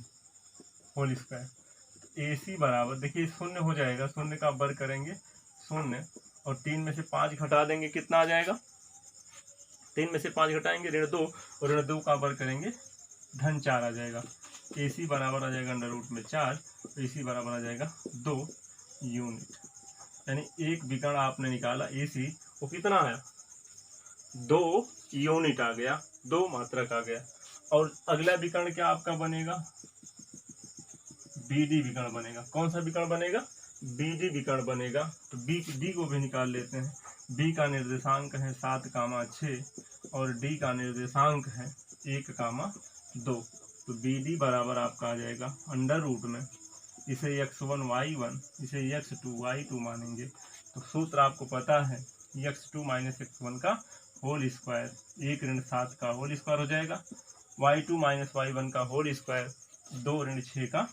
S1: whole square. A C बराबर, देखिए शून्य हो जाएगा, शून्य का वर्ग करेंगे शून्य, और 3 में से 5 घटा देंगे, कितना आ जाएगा, 3 में से 5 घटाएंगे ऋण 2, और ऋण 2 का वर्ग करेंगे धन 4 आ जाएगा। ए सी बराबर आ जाएगा √4, तो ए सी बराबर आ जाएगा 2 यूनिट। यानी एक विकर्ण आपने निकाला ए सी, वो कितना आया, 2 यूनिट आ गया, 2 मात्रक आ गया। और अगला विकर्ण क्या आपका बनेगा, बी डी विकर्ण बनेगा। कौन सा विकर्ण बनेगा, बी डी विकर्ण बनेगा। तो बी डी को भी निकाल लेते हैं। बी का निर्देशांक है 7,6 और डी का निर्देशांक है 1,2। तो बी डी बराबर आपका आ जाएगा अंडर रूट में, इसे x1 y1, इसे x2 y2 मानेंगे। तो सूत्र आपको पता है, x2 माइनस x1 का होल स्क्वायर, 1 ऋण 7 का होल स्क्वायर हो जाएगा, y2 माइनस y1 का होल स्क्वायर, 2 ऋण 6 का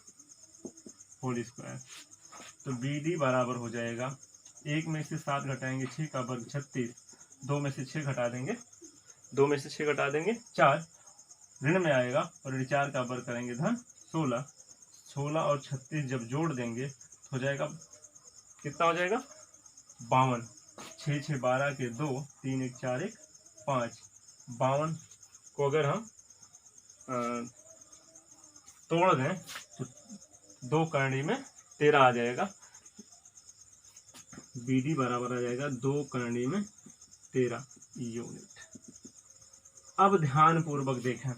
S1: होल स्क्वायर। तो बी डी बराबर हो जाएगा, 1 में से 7 घटाएंगे 6 का वर्ग 36, 2 में से 6 घटा देंगे, 2 में से 6 घटा देंगे 4, ऋण में आएगा, और ऋण 4 का वर्ग करेंगे धन 16, 16 और 36 जब जोड़ देंगे तो हो जाएगा, कितना हो जाएगा 52, 6 6 12 के 2, 3 1 4 1 5, 52 को अगर हम तोड़ दें तो 2 करणी में 13 आ जाएगा। बी डी बराबर आ जाएगा 2 करणी में 13 यूनिट। अब ध्यान पूर्वक देखें,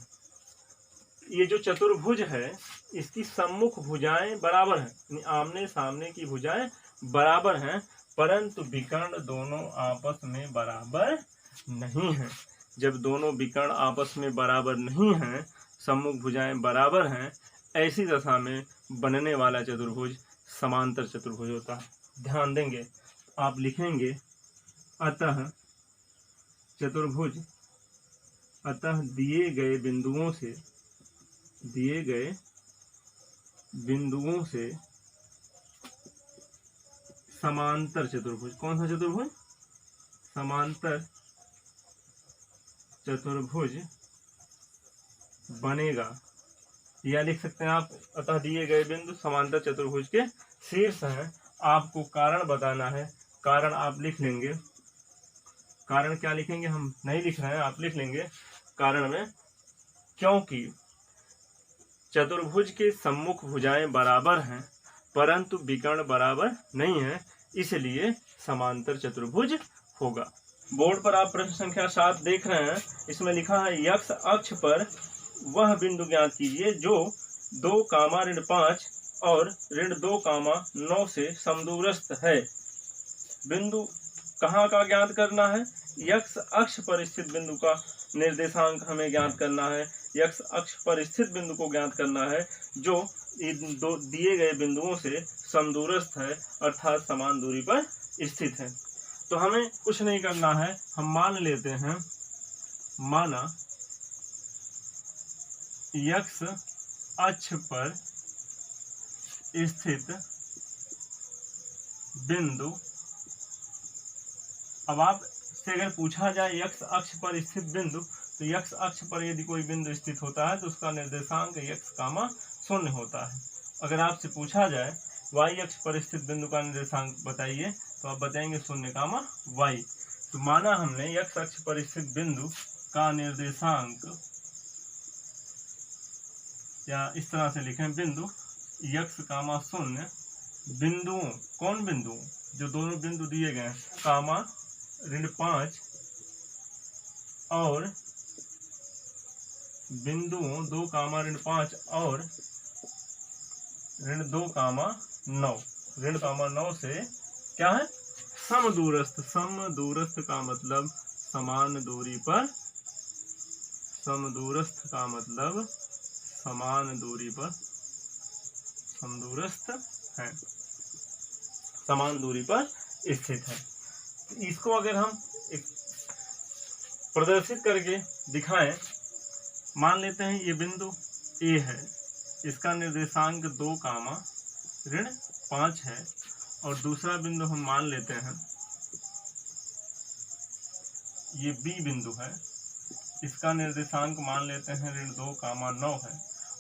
S1: ये जो चतुर्भुज है इसकी सम्मुख भुजाएं बराबर हैं, आमने सामने की भुजाएं बराबर हैं, परंतु विकर्ण दोनों आपस में बराबर नहीं है। जब दोनों विकर्ण आपस में बराबर नहीं हैं, सम्मुख भुजाएं बराबर हैं, ऐसी दशा में बनने वाला चतुर्भुज समांतर चतुर्भुज होता है। ध्यान देंगे, आप लिखेंगे अतः चतुर्भुज, अतः दिए गए बिंदुओं से समांतर चतुर्भुज, कौन सा चतुर्भुज? समांतर चतुर्भुज बनेगा। या लिख सकते हैं आप, अतः दिए गए बिंदु समांतर चतुर्भुज के शीर्ष हैं। आपको कारण बताना है, कारण आप लिख लेंगे। कारण क्या लिखेंगे? हम नहीं लिख रहे हैं, आप लिख लेंगे कारण में, क्योंकि चतुर्भुज के सम्मुख भुजाएं बराबर हैं परंतु विकर्ण बराबर नहीं है, इसलिए समांतर चतुर्भुज होगा। बोर्ड पर आप प्रश्न संख्या 7 देख रहे हैं। इसमें लिखा है x अक्ष पर वह बिंदु ज्ञात कीजिए जो 2, -5 और -2, 9 से समदूरस्थ है। बिंदु कहाँ का ज्ञात करना है? x अक्ष पर स्थित बिंदु का निर्देशांक हमें ज्ञात करना है। x अक्ष पर स्थित बिंदु को ज्ञात करना है जो इन दो दिए गए बिंदुओं से समदूरस्थ है, अर्थात समान दूरी पर स्थित है। तो हमें कुछ नहीं करना है, हम मान लेते हैं, माना x अक्ष पर स्थित बिंदु। अब आप से अगर पूछा जाए x अक्ष पर स्थित बिंदु, तो x अक्ष पर यदि कोई बिंदु स्थित होता है तो उसका निर्देशांक x, 0 होता है। अगर आपसे पूछा जाए y अक्ष पर स्थित बिंदु का निर्देशांक बताइए, तो आप बताएंगे 0, y। तो माना हमने x अक्ष पर स्थित बिंदु का निर्देशांक, या इस तरह से लिखें, बिंदु x, 0 बिंदुओं, कौन बिंदु? जो दोनों बिंदु दिए गए, -5 और बिंदुओं 2, 5 और ऋण 9 से क्या है? समदूरस्थ। समदूरस्थ का मतलब समान दूरी पर, समदूरस्थ का मतलब समान दूरी पर, समदूरस्थ है, समान दूरी पर स्थित है। इसको अगर हम एक प्रदर्शित करके दिखाएं, मान लेते हैं ये बिंदु A है, इसका निर्देशांक 2, ऋण 5 है, और दूसरा बिंदु हम मान लेते हैं ये B बिंदु है, इसका निर्देशांक मान लेते हैं ऋण 2, 9 है,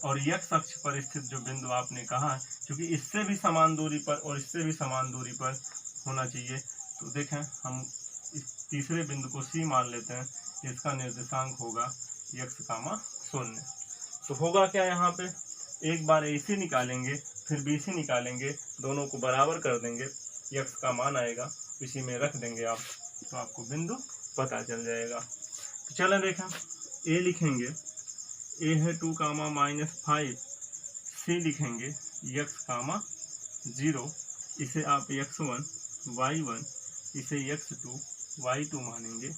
S1: और x अक्ष पर स्थित जो बिंदु आपने कहा है, क्योंकि इससे भी समान दूरी पर और इससे भी समान दूरी पर होना चाहिए, तो देखें हम इस तीसरे बिंदु को C मान लेते हैं, इसका निर्देशांक होगा x, 0। तो होगा क्या? यहाँ पे एक बार AC निकालेंगे, फिर BC निकालेंगे, दोनों को बराबर कर देंगे, x का मान आएगा, इसी में रख देंगे आप, तो आपको बिंदु पता चल जाएगा। तो चलें देखें, A लिखेंगे, A है 2, -5, C लिखेंगे x, 0, इसे आप x1, y1, इसे x2, y2 मानेंगे।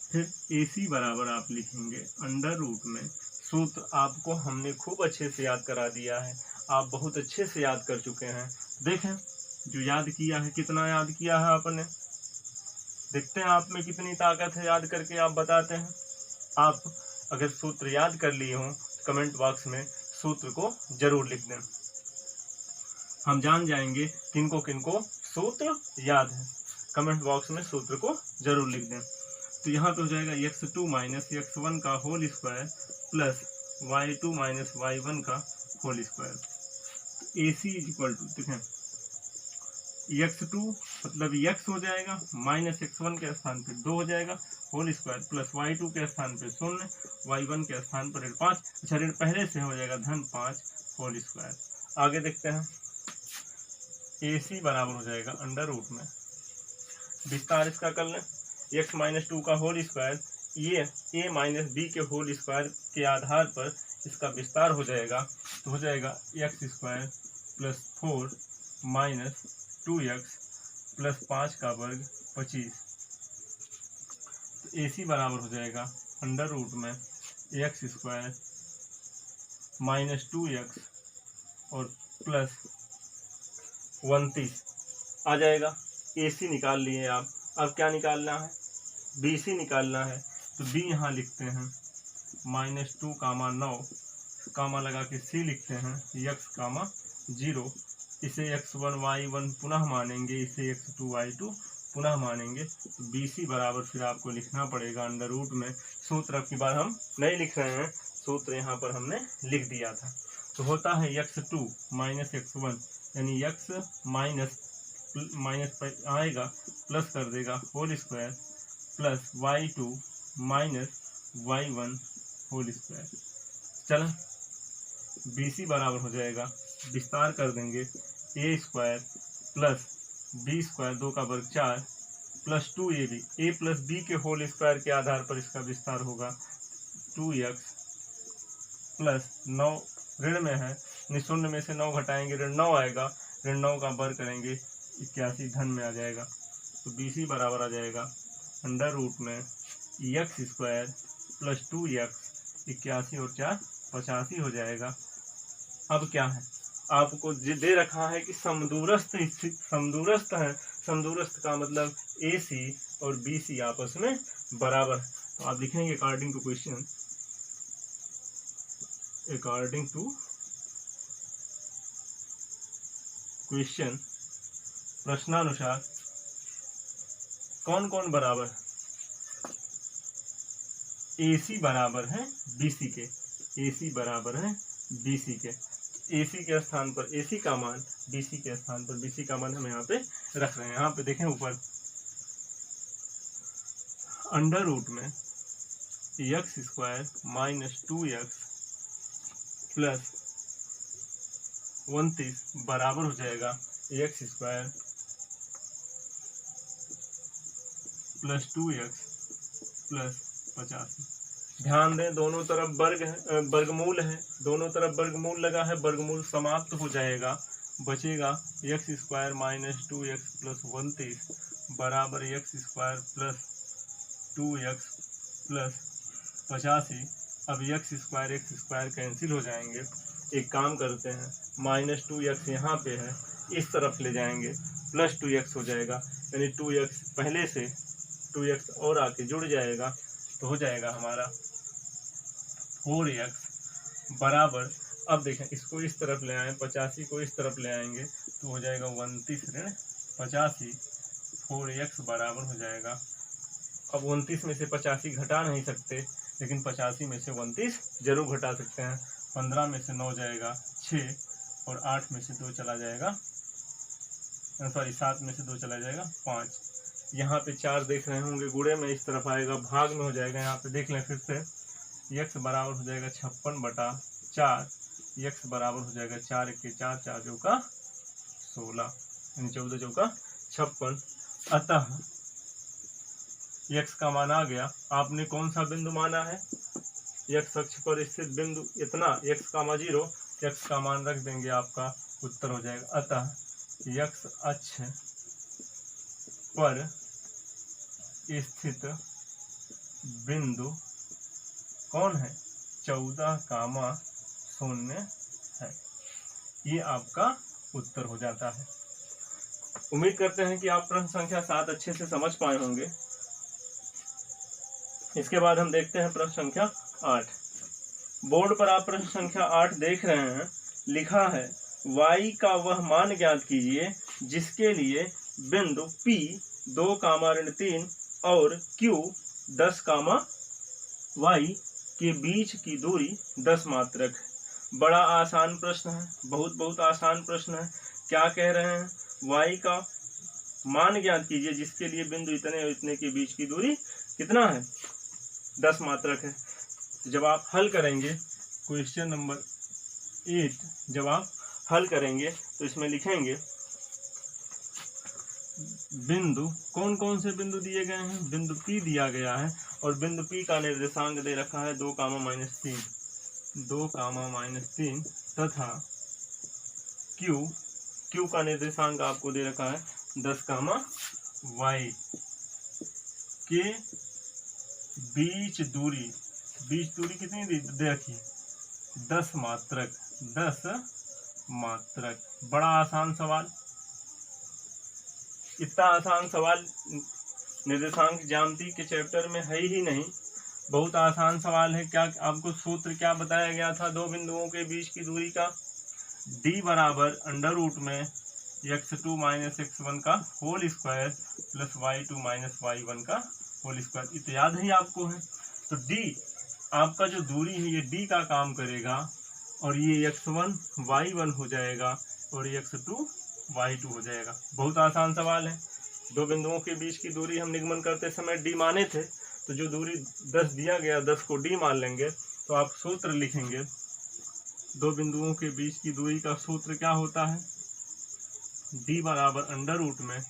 S1: फिर AC बराबर आप लिखेंगे अंडर रूट में, सूत्र आपको हमने खूब अच्छे से याद करा दिया है, आप बहुत अच्छे से याद कर चुके हैं। देखें जो याद किया है, कितना याद किया है आपने, देखते हैं आप में कितनी ताकत है, याद करके आप बताते हैं। आप अगर सूत्र याद कर लिए हों, कमेंट बॉक्स में सूत्र को जरूर लिख दें, हम जान जाएंगे किनको किनको सूत्र याद है। कमेंट बॉक्स में सूत्र को जरूर लिख दें। तो यहाँ पे हो जाएगा x2 - x1 का whole square plus y2 - y1 का whole square. AC equal to, देखें x2 मतलब x हो जाएगा, माइनस x1 के स्थान पे 2 हो जाएगा, होल स्क्वायर प्लस y2 के स्थान पे 0, y1 के स्थान पर ऋण 5, अच्छा ऋण पहले से हो जाएगा (5) होल स्क्वायर। आगे देखते हैं, AC बराबर हो जाएगा अंडर रूट में, विस्तार इसका कर लें, x - 2 का होल स्क्वायर, ये a - b के होल स्क्वायर के आधार पर इसका विस्तार हो जाएगा, तो हो जाएगा x² + 4 - 2x प्लस 5 का वर्ग 25। तो AC बराबर हो जाएगा अंडर रूट में एक्स स्क्वायर माइनस 2x और प्लस 29 आ जाएगा। AC निकाल लिए आप। अब क्या निकालना है? BC निकालना है। तो B यहाँ लिखते हैं -2 कामा 9 कामा लगा के C लिखते हैं x कामा 0। इसे x1 y1 पुनः मानेंगे, इसे x2 y2 पुनः मानेंगे। तो BC बराबर फिर आपको लिखना पड़ेगा अंडर रूट में, सूत्र अब की बार हम नहीं लिख रहे हैं, सूत्र यहाँ पर हमने लिख दिया था। तो होता है x2 माइनस x1 यानी x माइनस आएगा प्लस कर देगा whole square plus y2 minus y1 whole square. चलो BC बराबर हो जाएगा, विस्तार कर देंगे a square plus b square 2 का वर्ग 4 plus 2ab a plus b के होल स्क्वायर के आधार पर इसका विस्तार होगा 2x प्लस 9 ऋण में है, शून्य में से 9 घटाएंगे ऋण 9 आएगा, ऋण 9 का वर्ग करेंगे 81 धन में आ जाएगा। तो BC बराबर आ जाएगा अंडर रूट में x स्क्वायर प्लस 2x 81 और 4 85 हो जाएगा। अब क्या है, आपको दे रखा है कि समदूरस्थ स्थित समदूरस्थ है, समदूरस्थ का मतलब AC और BC आपस में बराबर है। तो आप लिखेंगे according to question, according to question प्रश्नानुसार कौन कौन बराबर है? AC बराबर है BC के, AC बराबर है BC के। AC के स्थान पर AC का मान, BC के स्थान पर BC का मान हम यहाँ पे रख रहे हैं। यहाँ पे देखें ऊपर अंडर रूट में x square minus 2x plus 29 बराबर हो जाएगा x square plus 2x plus 85। ध्यान दें दोनों तरफ वर्ग है, वर्गमूल है, दोनों तरफ वर्गमूल लगा है, वर्गमूल समाप्त हो जाएगा, बचेगा x square minus 2x plus 29 बराबर x square plus 2x plus 85। अब x स्क्वायर कैंसिल हो जाएंगे। एक काम करते हैं, माइनस 2x यहाँ पे है, इस तरफ ले जाएंगे, प्लस 2x हो जाएगा, यानी 2x पहले से 2x और आके जुड़ जाएगा, तो हो जाएगा हमारा 4x बराबर। अब देखें इसको इस तरफ ले आए, 85 को इस तरफ ले आएंगे तो हो जाएगा 29 ऋण 85, 4x बराबर हो जाएगा। अब 29 में से 85 घटा नहीं सकते, लेकिन 85 में से 29 जरूर घटा सकते हैं। 15 में से 9 जाएगा 6 और 8 में से 2 चला जाएगा, सॉरी 7 में से 2 चला जाएगा 5। यहाँ पे 4 देख रहे होंगे, गुणे में इस तरफ आएगा, भाग में हो जाएगा। यहाँ पे देख लें फिर से, x बराबर हो जाएगा 56/4, x बराबर हो जाएगा 4 के 4 4 चौका 16 यानी 14 चौका 56। अतः x का मान आ गया। आपने कौन सा बिंदु माना है? x अक्ष पर स्थित बिंदु इतना, x का मान 0, x का मान रख देंगे, आपका उत्तर हो जाएगा। अतः x अक्ष पर स्थित बिंदु कौन है? 14,0 है। ये आपका उत्तर हो जाता है। उम्मीद करते हैं कि आप प्रश्न संख्या 7 अच्छे से समझ पाए होंगे। इसके बाद हम देखते हैं प्रश्न संख्या 8। बोर्ड पर आप प्रश्न संख्या 8 देख रहे हैं। लिखा है y का वह मान ज्ञात कीजिए जिसके लिए बिंदु P 2,3 और Q 10, y के बीच की दूरी 10 मात्रक है। बड़ा आसान प्रश्न है, बहुत आसान प्रश्न है। क्या कह रहे हैं? y का मान ज्ञात कीजिए जिसके लिए बिंदु इतने और इतने के बीच की दूरी कितना है? 10 मात्रक है। जब आप हल करेंगे क्वेश्चन नंबर 8, जब आप हल करेंगे तो इसमें लिखेंगे बिंदु, कौन कौन से बिंदु दिए गए हैं? बिंदु P दिया गया है और बिंदु P का निर्देशांक दे रखा है 2,-3, 2,-3 तथा Q का निर्देशांक आपको दे रखा है 10 कामा y के बीच दूरी कितनी दे रखी है? 10 मात्रक। 10 मात्रक। बड़ा आसान सवाल। इतना आसान सवाल निर्देशांक ज्यामिति के चैप्टर में है ही नहीं। बहुत आसान सवाल है। क्या आपको सूत्र क्या बताया गया था दो बिंदुओं के बीच की दूरी का? d बराबर अंडर रूट में x2 माइनस x1 का whole square plus y2 minus y1 का होल स्क्वायर। ये तो याद ही आपको है। तो d आपका जो दूरी है ये d का काम करेगा और ये x1 y1 हो जाएगा और ये x2 y2 हो जाएगा। बहुत आसान सवाल है। दो बिंदुओं के बीच की दूरी हम निगमन करते समय d माने थे, तो जो दूरी 10 दिया गया 10 को d मान लेंगे। तो आप सूत्र लिखेंगे, दो बिंदुओं के बीच की दूरी का सूत्र क्या होता है? d बराबर अंडर रूट में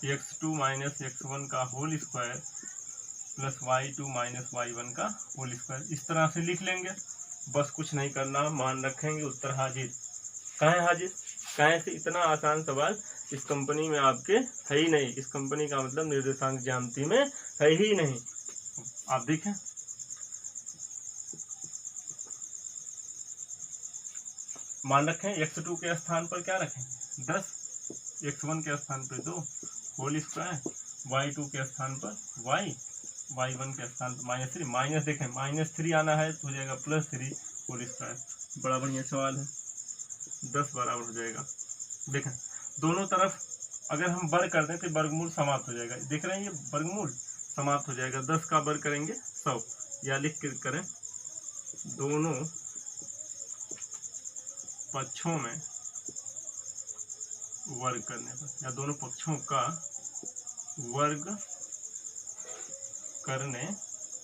S1: x2 माइनस x1 का whole square plus y2 minus y1 का होल स्क्वायर। इस तरह से लिख लेंगे। बस कुछ नहीं करना, मान रखेंगे, उत्तर हाजिर। कहाँ हाजिर? कहाँ से? इतना आसान सवाल इस कंपनी में आपके है ही नहीं। इस कंपनी का मतलब निर्देशांक ज्यामिति में है ही नहीं। आप देखें, मान रखें x2 के स्थान पर क्या रखें? 10, x1 के स्थान पर 2 होल स्क्वायर, y2 के स्थान पर y, y1 के स्थान पर -3। माइनस देखें, -3 आना है तो हो जाएगा +3 होल स्क्वायर। बड़ा बढ़िया सवाल है। 10 बराबर हो जाएगा। देखें दोनों तरफ अगर हम वर्ग कर दें तो वर्गमूल समाप्त हो जाएगा। देख रहे हैं ये वर्गमूल समाप्त हो जाएगा। 10 का वर्ग करेंगे 100, या लिख कर करें दोनों पक्षों में वर्ग करने पर, या दोनों पक्षों का वर्ग करने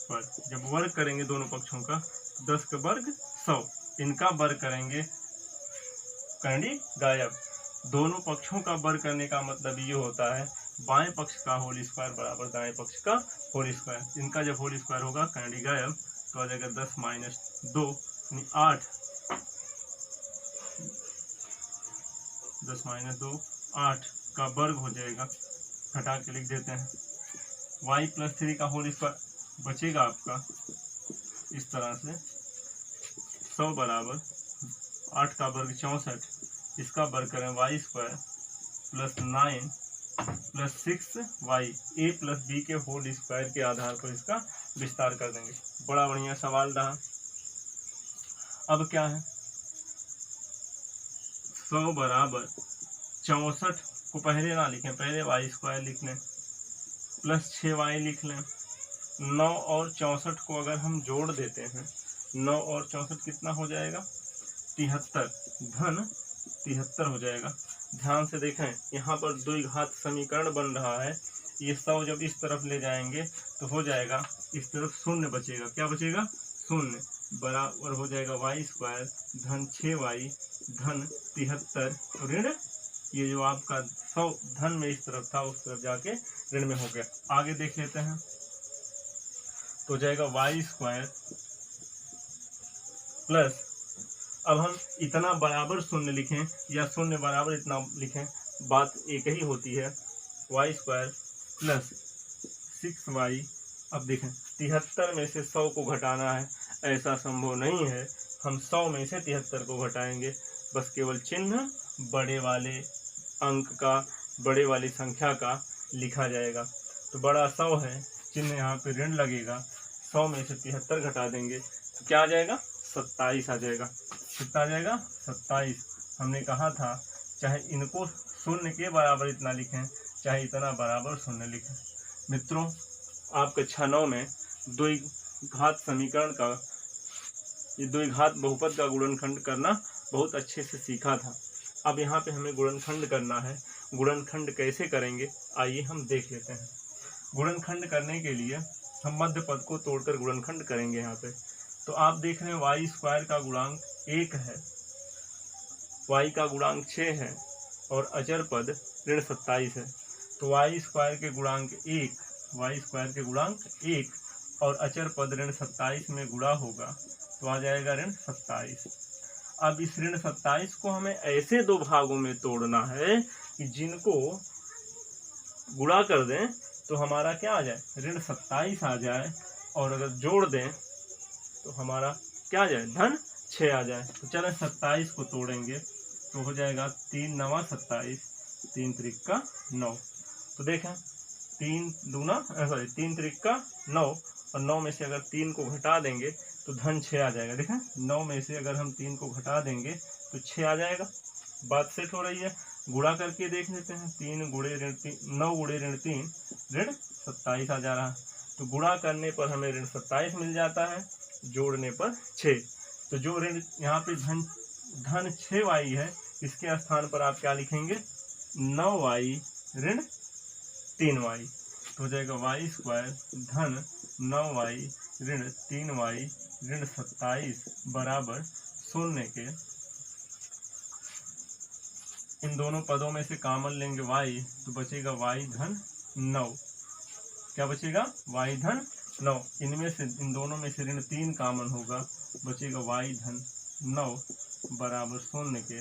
S1: पर। जब वर्ग करेंगे दोनों पक्षों का, 10 का वर्ग 100, इनका वर्ग करेंगे, कंडी गायब। दोनों पक्षों का वर्ग करने का मतलब ये होता है बाएं पक्ष का होल स्क्वायर बराबर दाएं पक्ष का होल स्क्वायर। इनका जब होल स्क्वायर होगा कंडी गायब, तो आ जाएगा 10 माइनस 2 यानी 8। 10 माइनस 2 8 का वर्ग हो जाएगा। घटा के लिख देते हैं। y प्लस 3 का होल स्क्वायर बचेगा आपका इस तरह से। 100 बराबर 8 का वर्ग 64, इसका वर्ग करें y square plus 9 plus 6y a plus b के होल स्क्वायर के आधार पर इसका विस्तार कर देंगे। बड़ा बढ़िया सवाल रहा। अब क्या है? 100 बराबर 64 को पहले ना लिखें, पहले y स्क्वायर लिख लें प्लस 6y लिख लें। 9 और 64 को अगर हम जोड़ देते हैं, 9 और 64 कितना हो जाएगा? 73, धन 73 हो जाएगा। ध्यान से देखें, यहाँ पर द्विघात समीकरण बन रहा है। ये 100 जब इस तरफ ले जाएंगे तो हो जाएगा इस तरफ शून्य बचेगा। क्या बचेगा? शून्य, बराबर हो जाएगा y स्क्वायर धन 6y धन 73 ऋण, ये जो आपका 100 धन में इस तरफ था उस तरफ जाके ऋण में हो गया। आगे देख लेते हैं, तो जाएगा y स्क्वायर प्लस, अब हम इतना बराबर शून्य लिखें या शून्य बराबर इतना लिखें, बात एक ही होती है। y square plus 6y। अब देखें 73 में से 100 को घटाना है, ऐसा संभव नहीं है। हम 100 में से 73 को घटाएंगे, बस केवल चिन्ह बड़े वाले अंक का, बड़े वाली संख्या का लिखा जाएगा। तो बड़ा 100 है, चिन्ह यहाँ पे ऋण लगेगा। 100 में से 73 घटा देंगे तो क्या आ जाएगा? 27 आ जाएगा। कितना आ जाएगा? 27। हमने कहा था चाहे इनको शून्य के बराबर इतना लिखें, चाहे इतना बराबर शून्य लिखें। मित्रों, आप कक्षा 9 में द्विघात समीकरण का, ये द्विघात बहुपद का गुणनखंड करना बहुत अच्छे से सीखा था। अब यहाँ पे हमें गुणनखंड करना है। गुणनखंड कैसे करेंगे आइए हम देख लेते हैं। गुणनखंड करने के लिए हम मध्य पद को तोड़कर गुणनखंड करेंगे। यहाँ पे तो आप देख रहे हैं y स्क्वायर का गुणांक 1 है, y का गुणांक 6 है और अचर पद ऋण 27 है। तो y स्क्वायर के गुणांक 1, y स्क्वायर के गुणांक 1 और अचर पद ऋण 27 में गुणा होगा तो आ जाएगा ऋण 27। अब इस ऋण 27 को हमें ऐसे दो भागों में तोड़ना है कि जिनको गुणा कर दें तो हमारा क्या आ जाए, ऋण 27 आ जाए, और अगर जोड़ दें तो हमारा क्या आ जाए, धन 6 आ जाए। तो चलें 27 को तोड़ेंगे तो हो जाएगा 3 9 27, 3 त्रिक का 9। तो देखें 3 त्रिक का 9, और 9 में से अगर 3 को घटा देंगे तो धन 6 आ जाएगा। देखें 9 में से अगर हम 3 को घटा देंगे तो 6 आ जाएगा। बात सेट हो रही है। गुणा करके देख लेते हैं, 9 गुणे ऋण 3 ऋण 27 आ जा रहा है। तो गुणा करने पर हमें ऋण 27 मिल जाता है, जोड़ने पर 6। तो जो ऋण यहाँ पे धन 6y है, इसके स्थान पर आप क्या लिखेंगे, 9y ऋण 3y। तो हो जाएगा y² धन 9y ऋण 3y ऋण 27 बराबर 0 के। इन दोनों पदों में से कॉमन लेंगे y, तो बचेगा y धन 9। क्या बचेगा, y धन 9। इनमें से, इन दोनों में से ऋण 3 कॉमन होगा, बचेगा y धन 9 बराबर 0 के।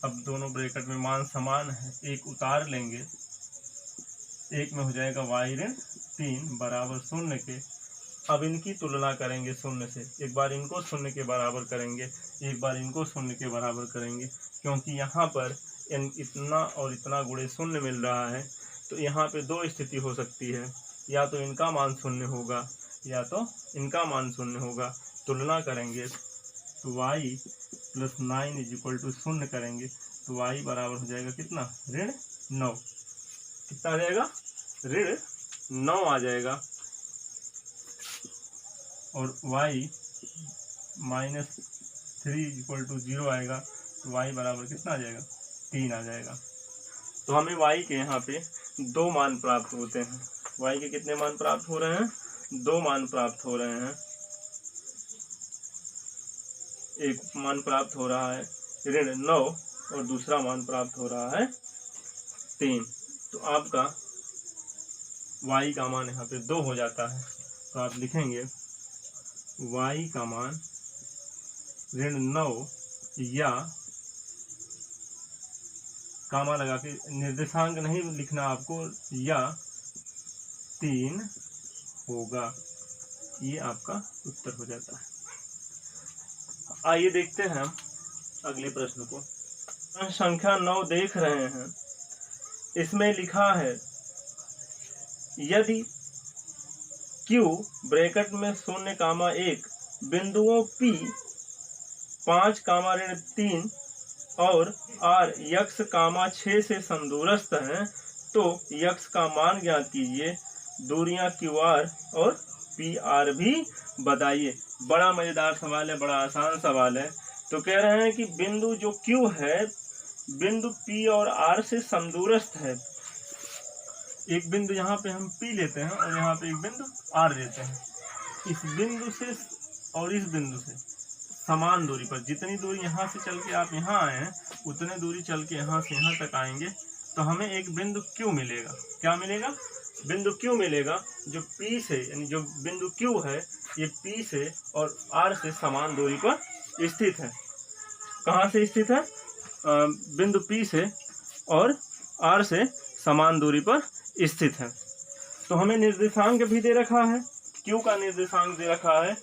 S1: अब दोनों ब्रैकेट में मान समान है, एक उतार लेंगे, एक में हो जाएगा y ऋण 3 बराबर 0 के। अब इनकी तुलना करेंगे 0 से, एक बार इनको 0 के बराबर करेंगे, एक बार इनको 0 के बराबर करेंगे, क्योंकि यहाँ पर इतना और इतना गुणे 0 मिल रहा है। तो यहाँ पे दो स्थिति हो सकती है, या तो इनका मान 0 होगा या तो इनका मान 0 होगा। तुलना करेंगे तो y + 9 = 0 करेंगे तो y बराबर हो जाएगा कितना, ऋण 9। कितना आ जाएगा, ऋण 9 आ जाएगा। और y -3 = 0 आएगा, तो y बराबर कितना आ जाएगा, 3 आ जाएगा। तो हमें y के यहाँ पे 2 मान प्राप्त होते हैं। y के कितने मान प्राप्त हो रहे हैं, 2 मान प्राप्त हो रहे हैं। एक मान प्राप्त हो रहा है ऋण 9 और दूसरा मान प्राप्त हो रहा है 3। तो आपका y का मान यहाँ पे 2 हो जाता है। तो आप लिखेंगे y का मान ऋण 9 या कामा लगा के, निर्देशांक नहीं लिखना आपको, या 3 होगा। ये आपका उत्तर हो जाता है। आइए देखते हैं हम अगले प्रश्न को। संख्या 9 देख रहे हैं, इसमें लिखा है यदि Q ब्रैकेट में 0,1 बिंदुओं P 5, ऋण 3 और R यक्ष, 6 से समदूरस्थ हैं, तो यक्ष का मान ज्ञात कीजिए। दूरियां QR और PR भी बताइए। बड़ा मजेदार सवाल है, बड़ा आसान सवाल है। तो कह रहे हैं कि बिंदु जो Q है, बिंदु P और R से समदूरस्थ है। एक बिंदु यहाँ पे हम P लेते हैं और यहाँ पे एक बिंदु R लेते हैं। इस बिंदु से और इस बिंदु से समान दूरी पर, जितनी दूरी यहाँ से चल के आप यहाँ आए हैं, उतने दूरी चल के यहाँ से यहाँ तक आएंगे, तो हमें एक बिंदु Q मिलेगा। क्या मिलेगा, बिंदु Q मिलेगा, जो P से, यानी जो बिंदु Q है ये P से और R से समान दूरी पर स्थित है। कहाँ से स्थित है, बिंदु P से और R से समान दूरी पर स्थित है। तो हमें निर्देशांक भी दे रखा है, Q का निर्देशांक दे रखा है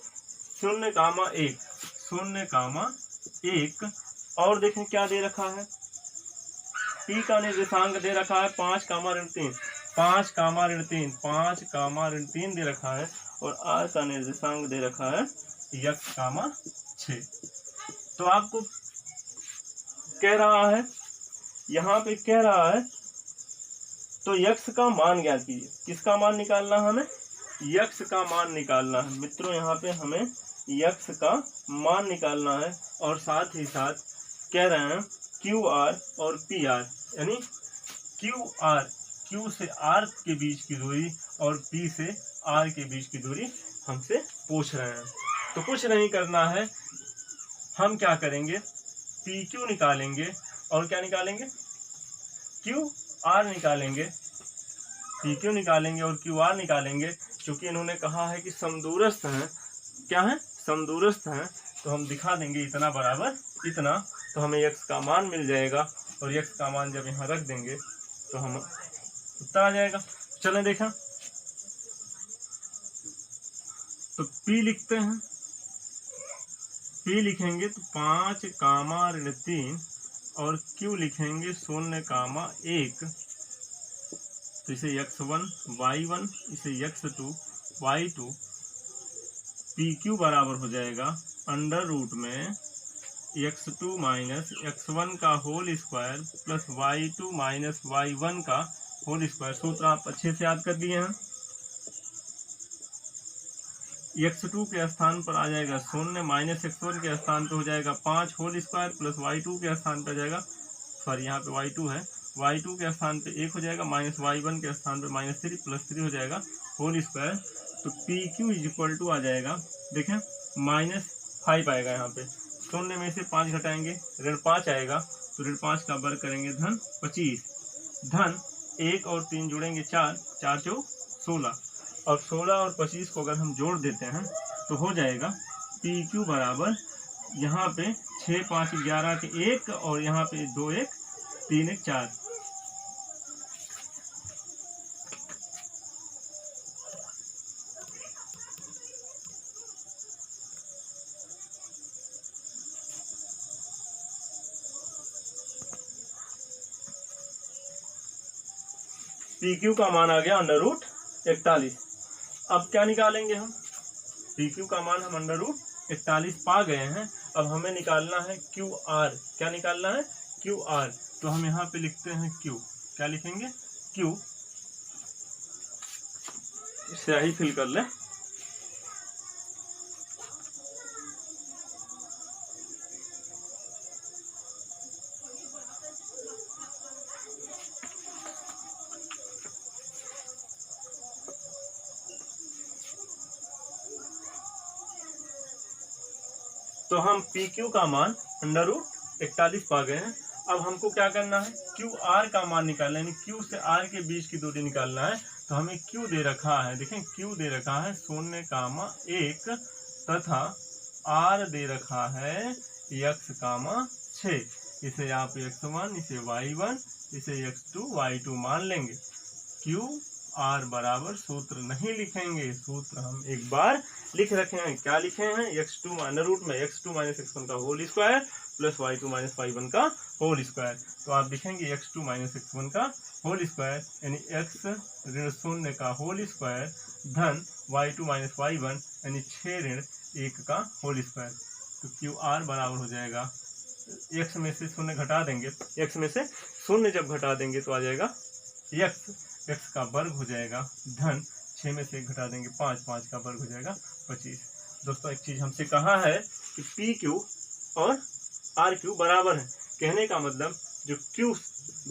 S1: 0,1, 0,1, और देखें क्या दे रखा है, P का निर्देशांक दे रखा है 5, ऋण 3, 5, ऋण 3, 5, ऋण 3 दे रखा है, और R का निर्देशांक दे रखा है यक्ष, 6। तो आपको कह रहा है, यहाँ पे कह रहा है तो यक्ष का मान ज्ञात कीजिए। किसका मान निकालना है हमें, यक्ष का मान निकालना है। मित्रों यहाँ पे हमें यक्ष का मान निकालना है, और साथ ही साथ कह रहे हैं QR और PR, यानी Q से R के बीच की दूरी और P से R के बीच की दूरी हमसे पूछ रहे हैं। तो कुछ नहीं करना है, हम क्या करेंगे, PQ निकालेंगे और क्या निकालेंगे, QR निकालेंगे, PQ निकालेंगे और QR निकालेंगे। क्योंकि इन्होंने कहा है कि समदूरस्थ हैं, क्या है, समदूरस्थ हैं, तो हम दिखा देंगे इतना बराबर इतना, तो हमें यक्ष का मान मिल जाएगा और x का मान जब यहाँ रख देंगे तो हम उत्तर आ जाएगा। चलें देखा, तो p लिखते हैं, p लिखेंगे तो 5 कामा ऋण 3 और q लिखेंगे 0,1, तो इसे x1 y1 इसे x2 y2, PQ बराबर हो जाएगा अंडर रूट में x2 माइनस x1 का whole square plus y2 minus y1 का होल स्क्वायर। सूत्र आप अच्छे से याद कर लिए हैं। x2 के स्थान पर आ जाएगा 0, माइनस x1 के स्थान पे हो जाएगा 5 होल स्क्वायर प्लस y2 के स्थान पे आ जाएगा, सॉरी यहाँ पे y2 है, y2 के स्थान पे 1 हो जाएगा, माइनस y1 के स्थान पे -3 प्लस 3 हो जाएगा होल स्क्वायर। तो PQ इज इक्वल टू आ जाएगा, देखें -5 आएगा, यहाँ पे 0 में से 5 घटाएंगे ऋण 5 आएगा, तो ऋण 5 का वर्ग करेंगे धन 25, धन 1 और 3 जोड़ेंगे 4, 4 चौक 16, और 16 और 25 को अगर हम जोड़ देते हैं तो हो जाएगा PQ बराबर यहाँ पे 6 5 11 के 1 और यहाँ पे 2 1 3 1 4। PQ का मान आ गया अंडर रूट 41। अब क्या निकालेंगे हम, PQ का मान हम अंडर रूट 41 पा गए हैं। अब हमें निकालना है QR। क्या निकालना है? QR। तो हम यहाँ पे लिखते हैं Q। क्या लिखेंगे? Q। स्याही फिल कर ले। तो हम PQ का मान अंडर रूट 41 पा गए हैं। अब हमको क्या करना है? QR का मान निकालना है, Q से R के बीच की दूरी निकालना है। तो हमें Q दे रखा है, देखें Q दे रखा है 0,1 तथा R दे रखा है x, 6। इसे आप x1 इसे y1 इसे x2 y2 मान लेंगे। QR बराबर सूत्र नहीं लिखेंगे, सूत्र हम एक बार लिख रखे हैं। क्या लिखे हैं? x2 अंडर रूट में x2 माइनस x1 का whole square plus y2 minus y1 का होल स्क्वायर। तो आप लिखेंगे x2 माइनस x1 का होल स्क्वायर यानी x ऋण 0 का होल स्क्वायर धन y2 माइनस y1 यानी 6 ऋण 1 का होल स्क्वायर। तो QR बराबर हो जाएगा, x में से 0 घटा देंगे, x में से 0 जब घटा देंगे तो आ जाएगा x का वर्ग हो जाएगा धन 6 में से घटा देंगे 5, 5 का वर्ग हो जाएगा 25। दोस्तों एक चीज हमसे कहा है कि PQ और RQ बराबर है। कहने का मतलब जो Q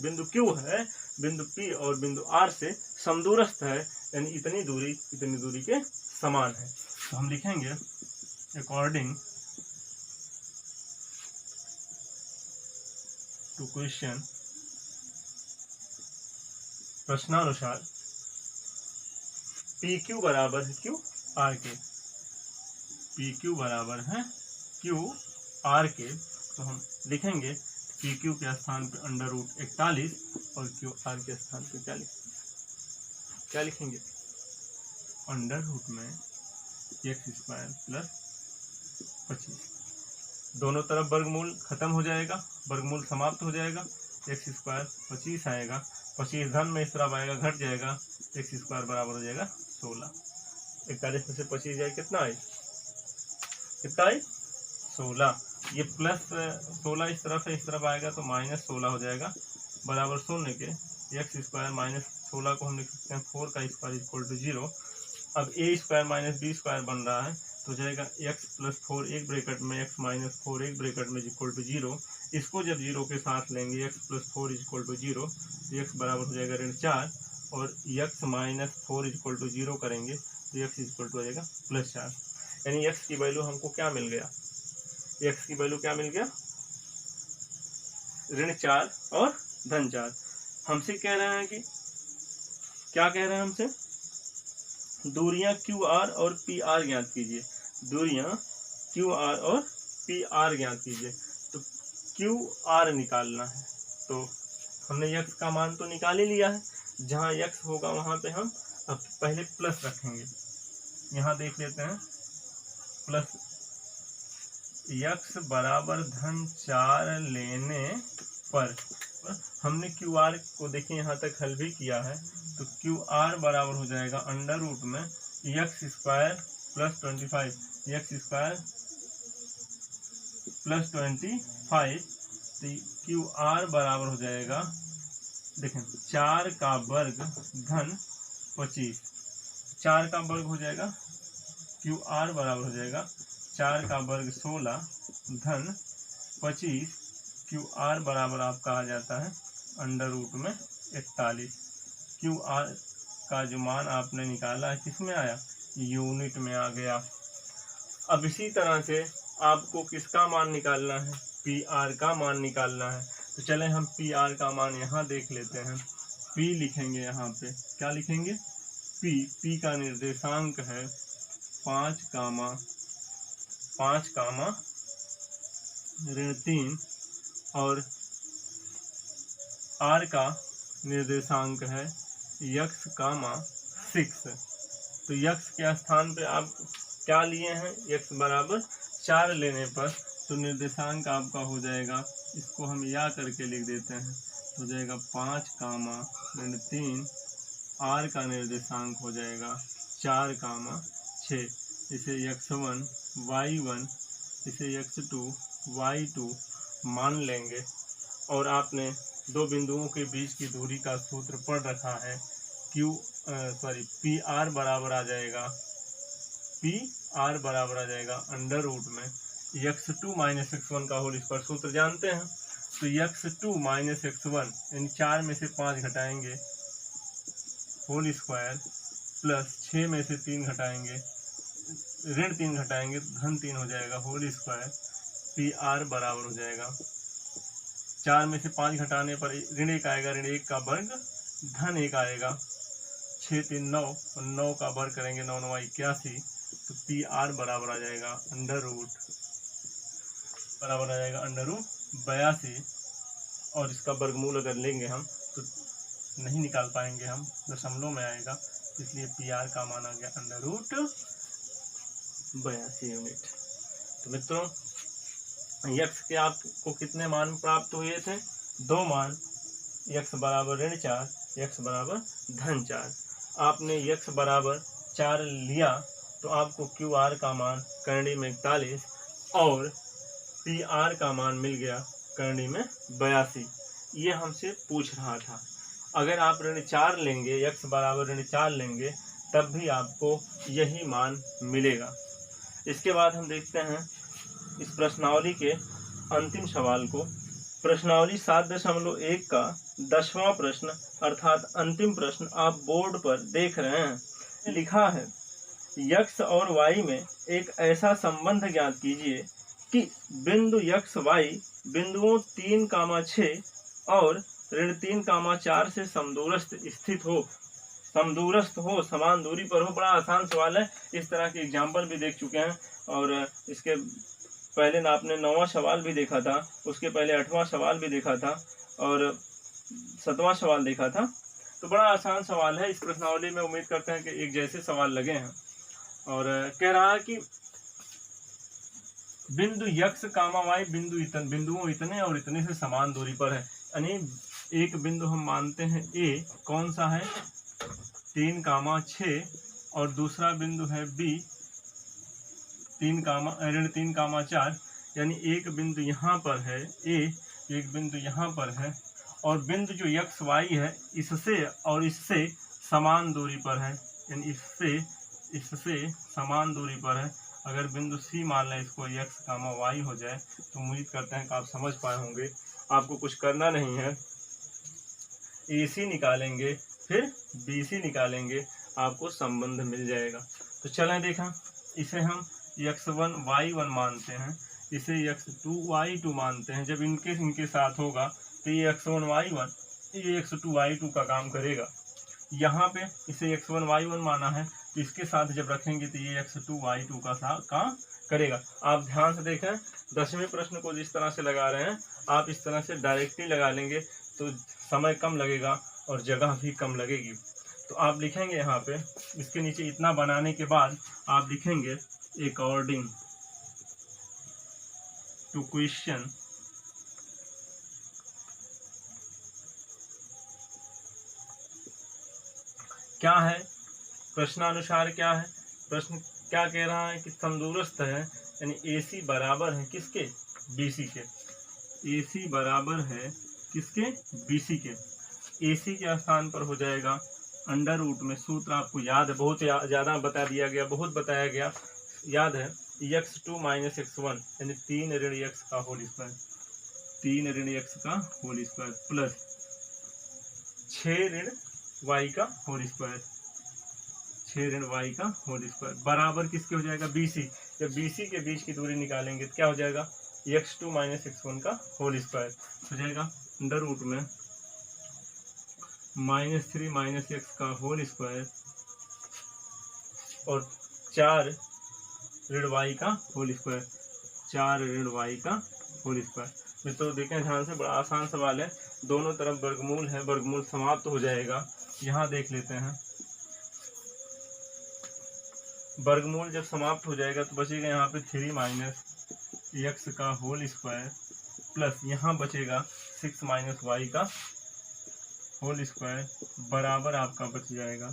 S1: बिंदु Q है बिंदु P और बिंदु R से समदूरस्थ है, यानी इतनी दूरी के समान है। तो हम लिखेंगे अकॉर्डिंग टू क्वेश्चन, प्रश्नानुसार PQ बराबर है QR के, PQ बराबर है QR के। तो हम लिखेंगे PQ के स्थान पे अंडर रूट 41 और QR के स्थान पे क्या लिखेंगे? अंडर रूट में x² प्लस 25। दोनों तरफ वर्गमूल खत्म हो जाएगा, वर्गमूल समाप्त हो जाएगा, x² 25 आएगा, 25 धन में इस तरफ आएगा, घट जाएगा, x² बराबर हो जाएगा 16। 41 में से 25 जाए कितना आई? कितना आई? 16। ये प्लस 16 इस तरफ है, इस तरफ आएगा तो -16 हो जाएगा बराबर 0 के। x² माइनस 16 को हम लिख सकते हैं 4 का स्क्वायर इक्वल टू 0। अब a² माइनस b² बन रहा है तो जाएगा x प्लस 4 एक ब्रैकेट में, x माइनस 4 एक ब्रैकेट में इक्वल टू 0। इसको जब 0 के साथ लेंगे x प्लस 4 इक्वल टू 0 तो x बराबर हो जाएगा ऋण 4 और x माइनस 4 इक्वल टू 0 करेंगे तो x इक्वल टू हो जाएगा प्लस 4। यानी x की वैल्यू हमको क्या मिल गया? x की वैल्यू क्या मिल गया? ऋण 4 और धन 4। हमसे कह रहे हैं कि क्या कह रहे हैं हमसे? दूरियां QR और PR ज्ञात कीजिए। दूरियां QR और PR ज्ञात कीजिए। तो QR निकालना है, तो हमने x का मान तो निकाल ही लिया है, जहाँ x होगा वहाँ पे हम अब पहले प्लस रखेंगे। यहाँ देख लेते हैं, प्लस x बराबर धन 4 लेने पर हमने क्यू आर को देखिए यहाँ तक हल भी किया है, तो क्यू आर बराबर हो जाएगा अंडर रूट में x square plus 25, x square plus 25, तो क्यू आर बराबर हो जाएगा, देखें 4 का वर्ग धन 25, 4 का वर्ग हो जाएगा, क्यू आर बराबर हो जाएगा 4 का वर्ग 16 धन 25, क्यू आर बराबर आपका आ जाता है अंडर रूट में 41। क्यू आर का जो मान आपने निकाला है किस में आया, यूनिट में आ गया। अब इसी तरह से आपको किसका मान निकालना है, पी आर का मान निकालना है। तो चलें हम पी आर का मान यहाँ देख लेते हैं। पी लिखेंगे, यहाँ पे क्या लिखेंगे, पी का निर्देशांक है 5, 5, और आर का निर्देशांक है x, 6। तो x के स्थान पे आप क्या लिए हैं, x बराबर 4 लेने पर तो निर्देशांक आपका हो जाएगा, इसको हम या करके लिख देते हैं, हो जाएगा 5, 3, आर का निर्देशांक हो जाएगा 4, 6। इसे x1 y1, इसे x2 y2 मान लेंगे। और आपने दो बिंदुओं के बीच की दूरी का सूत्र पढ़ रखा है, पी आर बराबर आ जाएगा अंडर रूट में x2 माइनस x1 का होल स्क्वायर, सूत्र जानते हैं। तो x2 माइनस x1 यानी 4 में से 5 घटाएंगे होल स्क्वायर प्लस 6 में से 3 घटाएंगे, ऋण 3 घटाएंगे धन 3 हो जाएगा होल स्क्वायर, पी आर बराबर हो जाएगा 4 में से 5 घटाने पर ऋण 1 आएगा, ऋण 1 का वर्ग धन 1 आएगा, 6, 3, 9 और 9 का वर्ग करेंगे 9, 9 81, तो पी आर बराबर आ जाएगा अंडर रूट 82, और इसका वर्गमूल अगर लेंगे हम तो नहीं निकाल पाएंगे हम, दशमलव में आएगा, इसलिए पी आर का मान आ गया अंडर रूट 82 यूनिट। तो मित्रों x के आपको कितने मान प्राप्त हुए थे, 2 मान, x बराबर ऋण 4, x बराबर धन 4। आपने x बराबर 4 लिया तो आपको क्यू आर का मान करणी में 41 और पी आर का मान मिल गया करणी में 82। ये हमसे पूछ रहा था। अगर आप ऋण 4 लेंगे, x बराबर ऋण 4 लेंगे, तब भी आपको यही मान मिलेगा। इसके बाद हम देखते हैं इस प्रश्नावली के अंतिम सवाल को। प्रश्नावली 7.1 का 10वां प्रश्न अर्थात अंतिम प्रश्न आप बोर्ड पर देख रहे हैं। लिखा है x और y में एक ऐसा संबंध ज्ञात कीजिए कि बिंदु x, y बिंदुओं 3, 6 और ऋण 3, 4 से समदूरस्थ स्थित हो, समान दूरी पर हो। बड़ा आसान सवाल है, इस तरह के एग्जाम्पल भी देख चुके हैं और इसके पहले आपने 9वां सवाल भी देखा था, उसके पहले 8वां सवाल भी देखा था और 7वां सवाल देखा था। तो बड़ा आसान सवाल है। इस प्रश्नावली में उम्मीद करते हैं कि एक जैसे सवाल लगे हैं। और कह रहा है कि बिंदु x, y बिंदुओं इतने और इतने से समान दूरी पर है। यानी एक बिंदु हम मानते हैं A, कौन सा है, 3, 6 और दूसरा बिंदु है B, ऋण 3, 4। यानी एक बिंदु यहाँ पर है A, एक बिंदु यहाँ पर है और बिंदु जो x, y है इससे और इससे समान दूरी पर है, यानी इससे समान दूरी पर है। अगर बिंदु C मान लें इसको x, y हो जाए तो उम्मीद करते हैं कि आप समझ पाए होंगे। आपको कुछ करना नहीं है, AC निकालेंगे फिर BC निकालेंगे, आपको संबंध मिल जाएगा। तो चलें देखा, इसे हम x1 y1 मानते हैं, इसे x2 y2 मानते हैं। जब इनके साथ होगा तो ये x1 y1, ये x2 y2 का काम करेगा। यहाँ पे इसे x1 y1 माना है तो इसके साथ जब रखेंगे तो ये x2 y2 का काम करेगा। आप ध्यान से देखें, 10वें प्रश्न को जिस तरह से लगा रहे हैं आप इस तरह से डायरेक्टली लगा लेंगे तो समय कम लगेगा और जगह भी कम लगेगी। तो आप लिखेंगे यहाँ पे, इसके नीचे इतना बनाने के बाद आप लिखेंगे अकॉर्डिंग टू क्वेश्चन क्या है, प्रश्नानुसार क्या है, प्रश्न क्या कह रहा है कि तंदुरुस्त है, यानी AC बराबर है किसके, BC के। AC बराबर है किसके, BC के। AC के स्थान पर हो जाएगा अंडर रूट में, सूत्र आपको याद है, बहुत ज़्यादा बता दिया गया, बहुत बताया गया, याद है, x2 - x1 यानी 3 ऋण x का होल स्क्वायर, 3 ऋण x का होल स्क्वायर प्लस 6 ऋण y का होल स्क्वायर, 6 ऋण y का होल स्क्वायर बराबर किसके हो जाएगा, BC। जब BC के बीच की दूरी निकालेंगे तो क्या हो जाएगा, x2 - x1 का होल स्क्वायर हो जाएगा अंडर रूट में -3 - x का होल स्क्वायर और 4 ऋण y का होल स्क्वायर, 4 ऋण y का होल स्क्वायर। मित्रों देखें ध्यान से, बड़ा आसान सवाल है, दोनों तरफ वर्गमूल है, वर्गमूल समाप्त हो जाएगा। यहाँ देख लेते हैं, वर्गमूल जब समाप्त हो जाएगा तो बचेगा यहाँ पे 3 - x का होल स्क्वायर प्लस यहाँ बचेगा 6 - y का होल स्क्वायर बराबर आपका बच जाएगा।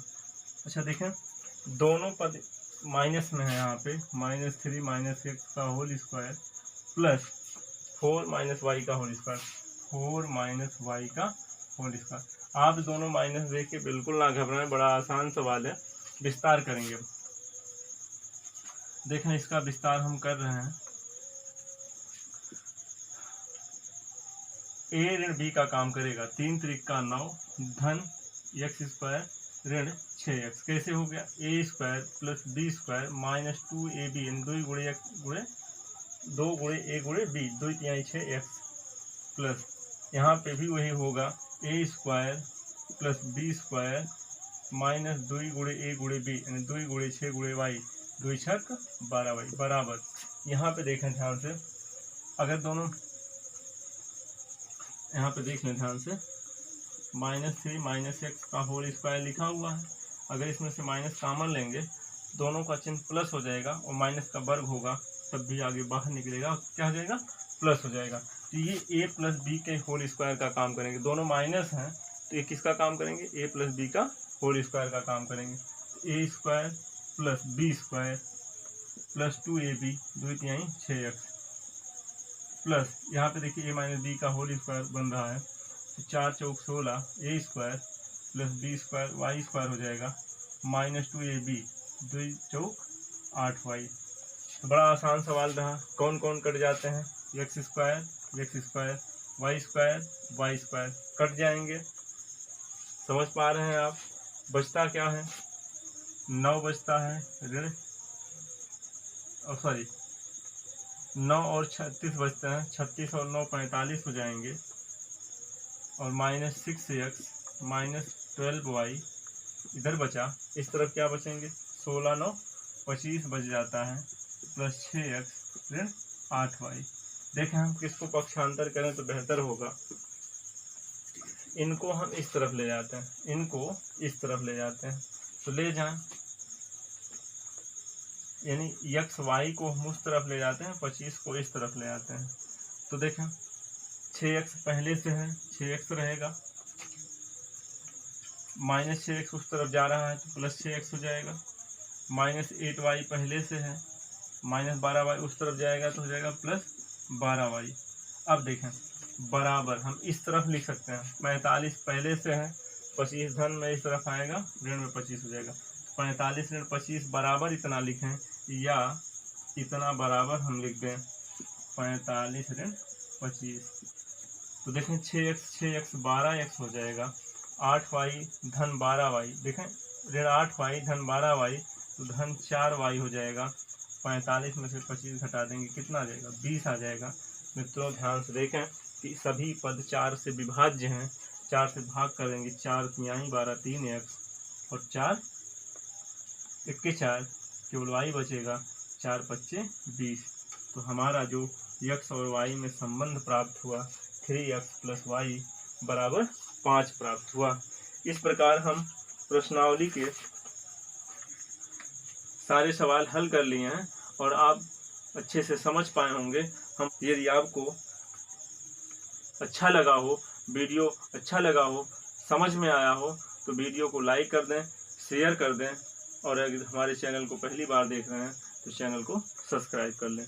S1: अच्छा देखें, दोनों पद माइनस में है, यहाँ पे -3 - x का होल स्क्वायर प्लस 4 - y का होल स्क्वायर, 4 - y का होल स्क्वायर। आप दोनों माइनस देख के बिल्कुल ना घबराएं, बड़ा आसान सवाल है। विस्तार करेंगे, देखें इसका विस्तार हम कर रहे हैं। a ऋण b का काम करेगा, 3 त्रिक का 9 धन x स्क्वायर ऋण 6x, कैसे हो गया, a square plus b square -2ab यानी 2 गुणे x गुणे 2 गुणे a गुणे b, 2 तिहाई 6x प्लस यहाँ पे भी वही होगा, a square plus b square -2 गुणे a गुणे b यानी 2 गुणे 6 गुणे y, 2 छक 12y बराबर। यहाँ पे देखें ध्यान से, अगर दोनों यहाँ पे देख लें ध्यान से, -3 - x का होल स्क्वायर लिखा हुआ है, अगर इसमें से माइनस कॉमन लेंगे दोनों का चिन्ह प्लस हो जाएगा और माइनस का वर्ग होगा तब भी आगे बाहर निकलेगा, क्या हो जाएगा, प्लस हो जाएगा। तो ये a प्लस बी के होल स्क्वायर का काम करेंगे, दोनों माइनस हैं तो ये किसका काम करेंगे, a प्लस बी का होल स्क्वायर का काम करेंगे। a square plus b square plus 2ab 2 तिहाई 6x प्लस यहाँ पे देखिए a माइनस बी का होल स्क्वायर बन रहा है, तो 4 चौक 16 a square plus b square y square हो जाएगा -2ab 2 चौक 8y। तो बड़ा आसान सवाल रहा, कौन कौन कट जाते हैं, x square y square cut जाएंगे, समझ पा रहे हैं आप। बचता क्या है, 9 बचता है ऋण, सॉरी 9 और 36 बचते हैं, 36 और 9 45 हो जाएंगे और -6x -12y इधर बचा, इस तरफ क्या बचेंगे, 16 9 25 बच जाता है प्लस 6x ऋण 8y। देखें हम किसको पक्षांतर करें तो बेहतर होगा, इनको हम इस तरफ ले जाते हैं, इनको इस तरफ ले जाते हैं, तो ले जाएं, यानी x y को हम उस तरफ ले जाते हैं, 25 को इस तरफ ले आते हैं। तो देखें 6x पहले से है, 6x रहेगा, -6x उस तरफ जा रहा है तो प्लस 6x हो जाएगा, -8y पहले से है, -12y उस तरफ जाएगा तो हो जाएगा प्लस 12y। अब देखें बराबर हम इस तरफ लिख सकते हैं, 45 पहले से है, 25 धन में इस तरफ आएगा, ऋण में 25 हो जाएगा, 45 ऋण 25 बराबर इतना लिखें या इतना बराबर हम लिख दें 45 ऋण 25। तो देखें 6x 12x हो जाएगा, 8y धन 12y, देखें ऋण 8y धन 12y तो धन 4y हो जाएगा, 45 में से 25 घटा देंगे कितना आ जाएगा, 20 आ जाएगा। मित्रों ध्यान से देखें कि सभी पद 4 से विभाज्य हैं, 4 से भाग करेंगे, 4 तिहाई 12 3x और 4 1 4 केवल y बचेगा, 4 5 20। तो हमारा जो x और y में संबंध प्राप्त हुआ, 3x + y बराबर 5 प्राप्त हुआ। इस प्रकार हम प्रश्नावली के सारे सवाल हल कर लिए हैं और आप अच्छे से समझ पाए होंगे। यदि आपको अच्छा लगा हो, वीडियो अच्छा लगा हो, समझ में आया हो, तो वीडियो को लाइक कर दें, शेयर कर दें और अगर हमारे चैनल को पहली बार देख रहे हैं तो चैनल को सब्सक्राइब कर लें।